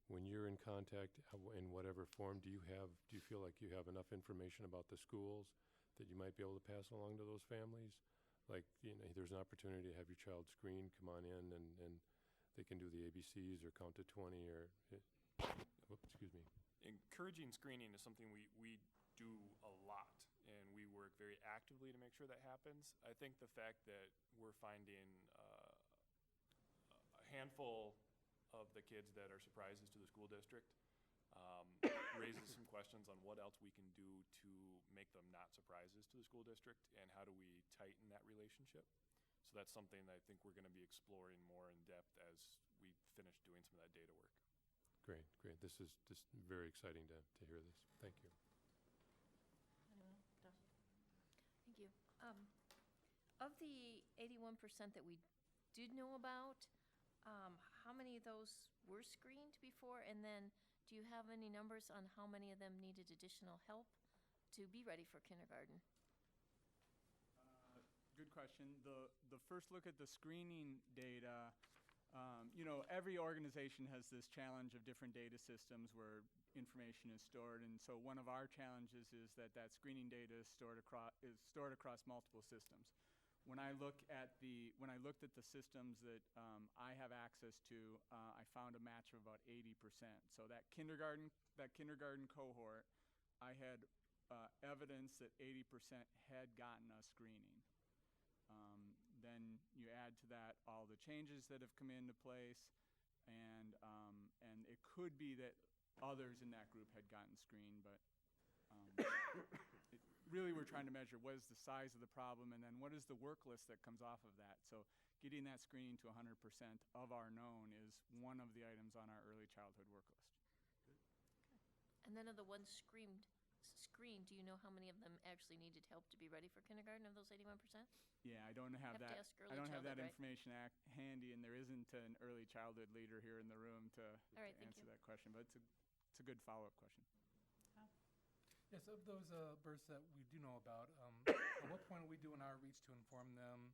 when you're in contact in whatever form, do you feel like you have enough information about the schools that you might be able to pass along to those families? Like, there's an opportunity to have your child screened, come on in, and they can do the ABCs or count to 20 or, excuse me. Encouraging screening is something we do a lot, and we work very actively to make sure that happens. I think the fact that we're finding a handful of the kids that are surprises to the school district raises some questions on what else we can do to make them not surprises to the school district, and how do we tighten that relationship. So that's something that I think we're going to be exploring more in depth as we finish doing some of that data work. Great. This is just very exciting to hear this. Thank you. Thank you. Of the 81% that we did know about, how many of those were screened before? And then do you have any numbers on how many of them needed additional help to be ready for kindergarten? Good question. The first look at the screening data, every organization has this challenge of different data systems where information is stored, and so one of our challenges is that screening data is stored across multiple systems. When I looked at the systems that I have access to, I found a match of about 80%. So that kindergarten cohort, I had evidence that 80% had gotten a screening. Then you add to that all the changes that have come into place, and it could be that others in that group had gotten screened, but really we're trying to measure what is the size of the problem, and then what is the work list that comes off of that. So getting that screening to 100% of our known is one of the items on our early childhood work list. And then of the ones screened, do you know how many of them actually needed help to be ready for kindergarten of those 81%? Yeah, I don't have that. I don't have that information handy, and there isn't an early childhood leader here in the room to answer that question, but it's a good follow-up question. Yes, of those births that we do know about, at what point are we doing our outreach to inform them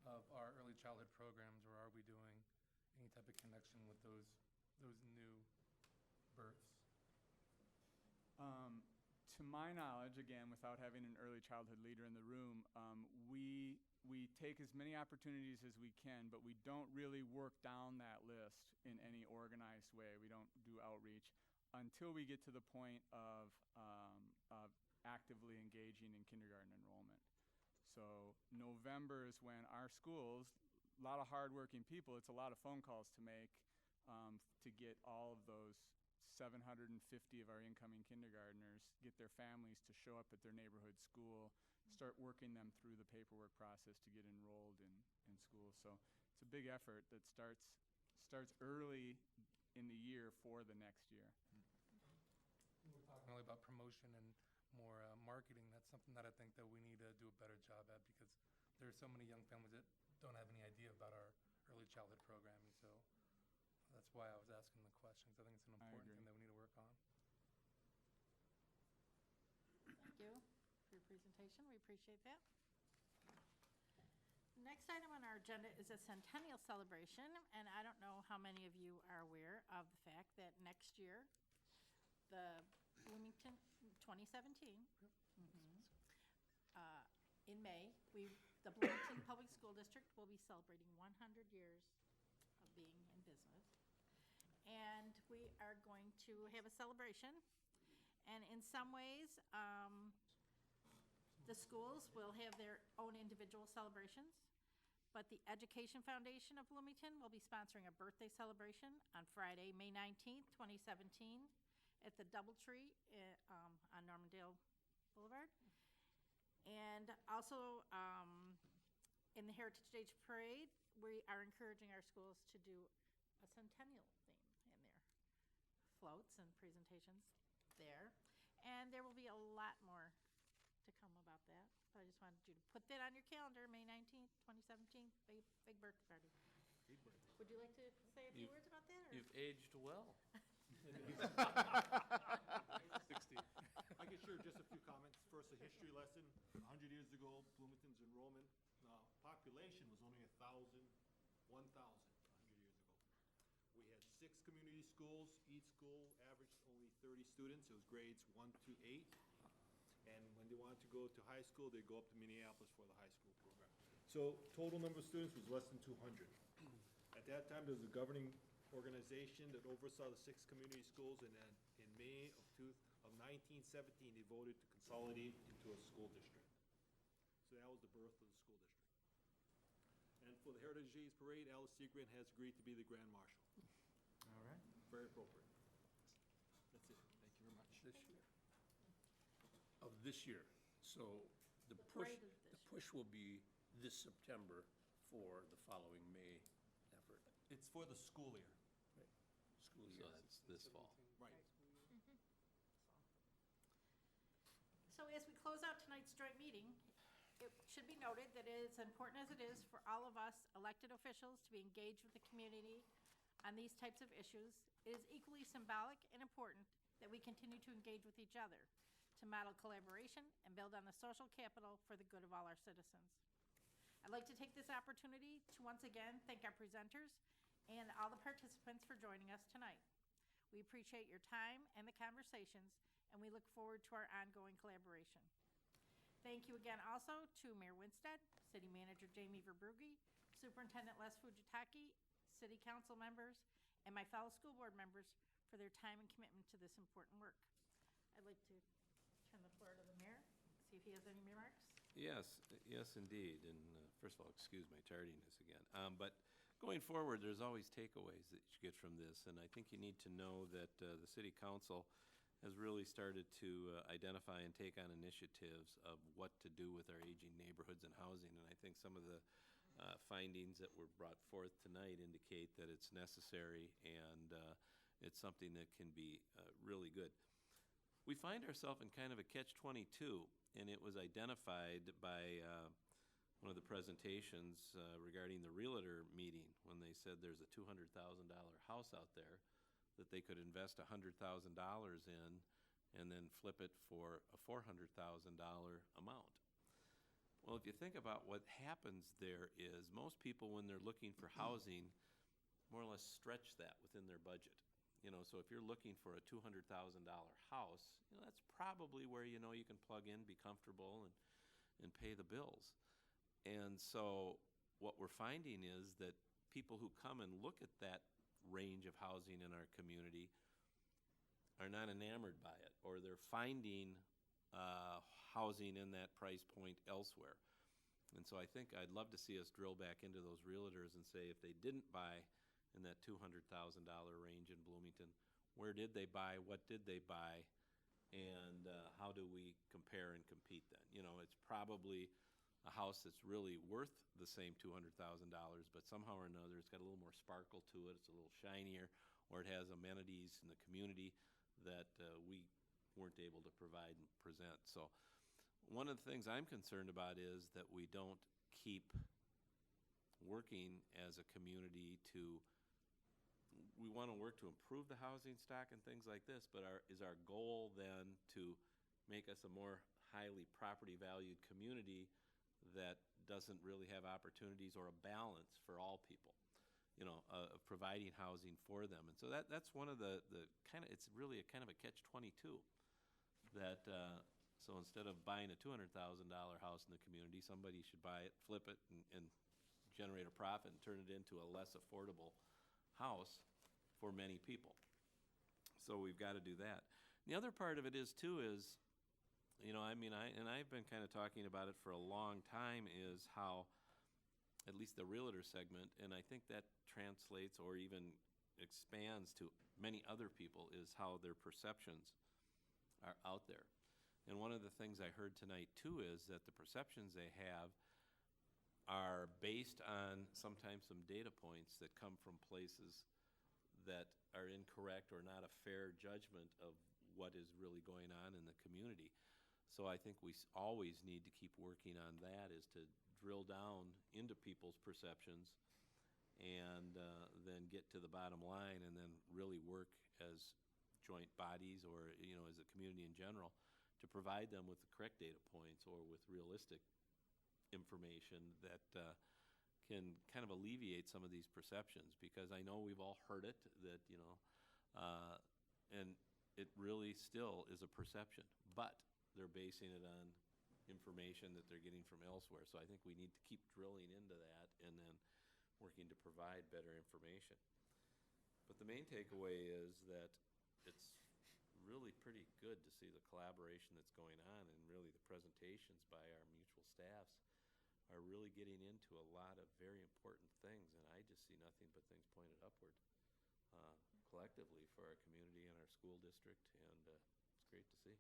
of our early childhood programs, or are we doing any type of connection with those new births? To my knowledge, again, without having an early childhood leader in the room, we take as many opportunities as we can, but we don't really work down that list in any organized way. We don't do outreach until we get to the point of actively engaging in kindergarten enrollment. So November is when our schools, a lot of hardworking people, it's a lot of phone calls to make to get all of those 750 of our incoming kindergartners, get their families to show up at their neighborhood school, start working them through the paperwork process to get enrolled in school. So it's a big effort that starts early in the year for the next year. We're talking really about promotion and more marketing. That's something that I think that we need to do a better job at, because there are so many young families that don't have any idea about our early childhood programming. So that's why I was asking the questions. I think it's an important thing that we need to work on. Thank you for your presentation. We appreciate that. Next item on our agenda is a centennial celebration, and I don't know how many of you are aware of the fact that next year, the Bloomington 2017, in May, the Bloomington Public School District will be celebrating 100 years of being in business. And we are going to have a celebration. And in some ways, the schools will have their own individual celebrations. But the Education Foundation of Bloomington will be sponsoring a birthday celebration on Friday, May 19th, 2017, at the Doubletree on Normandale Boulevard. And also, in the Heritage Days Parade, we are encouraging our schools to do a centennial theme in their floats and presentations there. And there will be a lot more to come about that. But I just wanted you to put that on your calendar, May 19th, 2017, big birthday party. Big birthday. Would you like to say a few words about that? Or? You've aged well. 60. I can share just a few comments. First, a history lesson. 100 years ago, Bloomington's enrollment population was only 1,000 100 years ago. We had 6 community schools. Each school averaged only 30 students. It was grades 1 to 8. And when they wanted to go to high school, they'd go up to Minneapolis for the high school program. So total number of students was less than 200. At that time, there was a governing organization that oversaw the 6 community schools, and then in May of 1917, they voted to consolidate into a school district. So that was the birth of the school district. And for the Heritage Days Parade, Alice Seagren has agreed to be the Grand Marshal. All right. Very appropriate. That's it. Thank you very much. This year. Of this year. So the parade is this push will be this September for the following May effort. It's for the school year. School So year. that's this fall. Right. So as we close out tonight's joint meeting, it should be noted that as important as it is for all of us elected officials to be engaged with the community on these types of issues, it is equally symbolic and important that we continue to engage with each other, to model collaboration and build on the social capital for the good of all our citizens. I'd like to take this opportunity to once again thank our presenters and all the participants for joining us tonight. We appreciate your time and the conversations, and we look forward to our ongoing collaboration. Thank you again also to Mayor Winstead, City Manager Jamie Verbrugge, Superintendent Les Fujitaki, City Council members, and my fellow school board members for their time and commitment to this important work. I'd like to turn the floor to the mayor, see if he has any remarks. Yes, yes, indeed. And first of all, excuse my tardiness again. But going forward, there's always takeaways that you get from this. And I think you need to know that the city council has really started to identify and take on initiatives of what to do with our aging neighborhoods and housing. And I think some of the findings that were brought forth tonight indicate that it's necessary and it's something that can be really good. We find ourselves in kind of a catch-22, and it was identified by one of the presentations regarding the realtor meeting when they said there's a $200,000 house out there that they could invest $100,000 in and then flip it for a $400,000 amount. Well, if you think about what happens there is most people, when they're looking for housing, more or less stretch that within their budget. You know, so if you're looking for a $200,000 house, you know, that's probably where you know you can plug in, be comfortable, and pay the bills. And so what we're finding is that people who come and look at that range of housing in our community are not enamored by it, or they're finding housing in that price point elsewhere. And so I think I'd love to see us drill back into those realtors and say if they didn't buy in that $200,000 range in Bloomington, where did they buy, what did they buy, and how do we compare and compete then? You know, it's probably a house that's really worth the same $200,000, but somehow or another it's got a little more sparkle to it, it's a little shinier, or it has amenities in the community that we weren't able to provide and present. So one of the things I'm concerned about is that we don't keep working as a community to, we want to work to improve the housing stock and things like this, but is our goal then to make us a more highly property valued community that doesn't really have opportunities or a balance for all people, you know, of providing housing for them. And so that's one of the kind of, it's really a kind of a catch-22 that, so instead of buying a $200,000 house in the community, somebody should buy it, flip it, and generate a profit and turn it into a less affordable house for many people. So we've got to do that. The other part of it is too is, you know, I mean, I've been kind of talking about it for a long time, is how, at least the realtor segment, and I think that translates or even expands to many other people, is how their perceptions are out there. And one of the things I heard tonight too is that the perceptions they have are based on sometimes some data points that come from places that are incorrect or not a fair judgment of what is really going on in the community. So I think we always need to keep working on that, is to drill down into people's perceptions and then get to the bottom line, and then really work as joint bodies, or, you know, as a community in general, to provide them with the correct data points or with realistic information that can kind of alleviate some of these perceptions. Because I know we've all heard it, that, you know, and it really still is a perception, but they're basing it on information that they're getting from elsewhere. So I think we need to keep drilling into that and then working to provide better information. But the main takeaway is that it's really pretty good to see the collaboration that's going on, and really the presentations by our mutual staffs are really getting into a lot of very important things, and I just see nothing but things pointed upward collectively for our community and our school district, and it's great to see.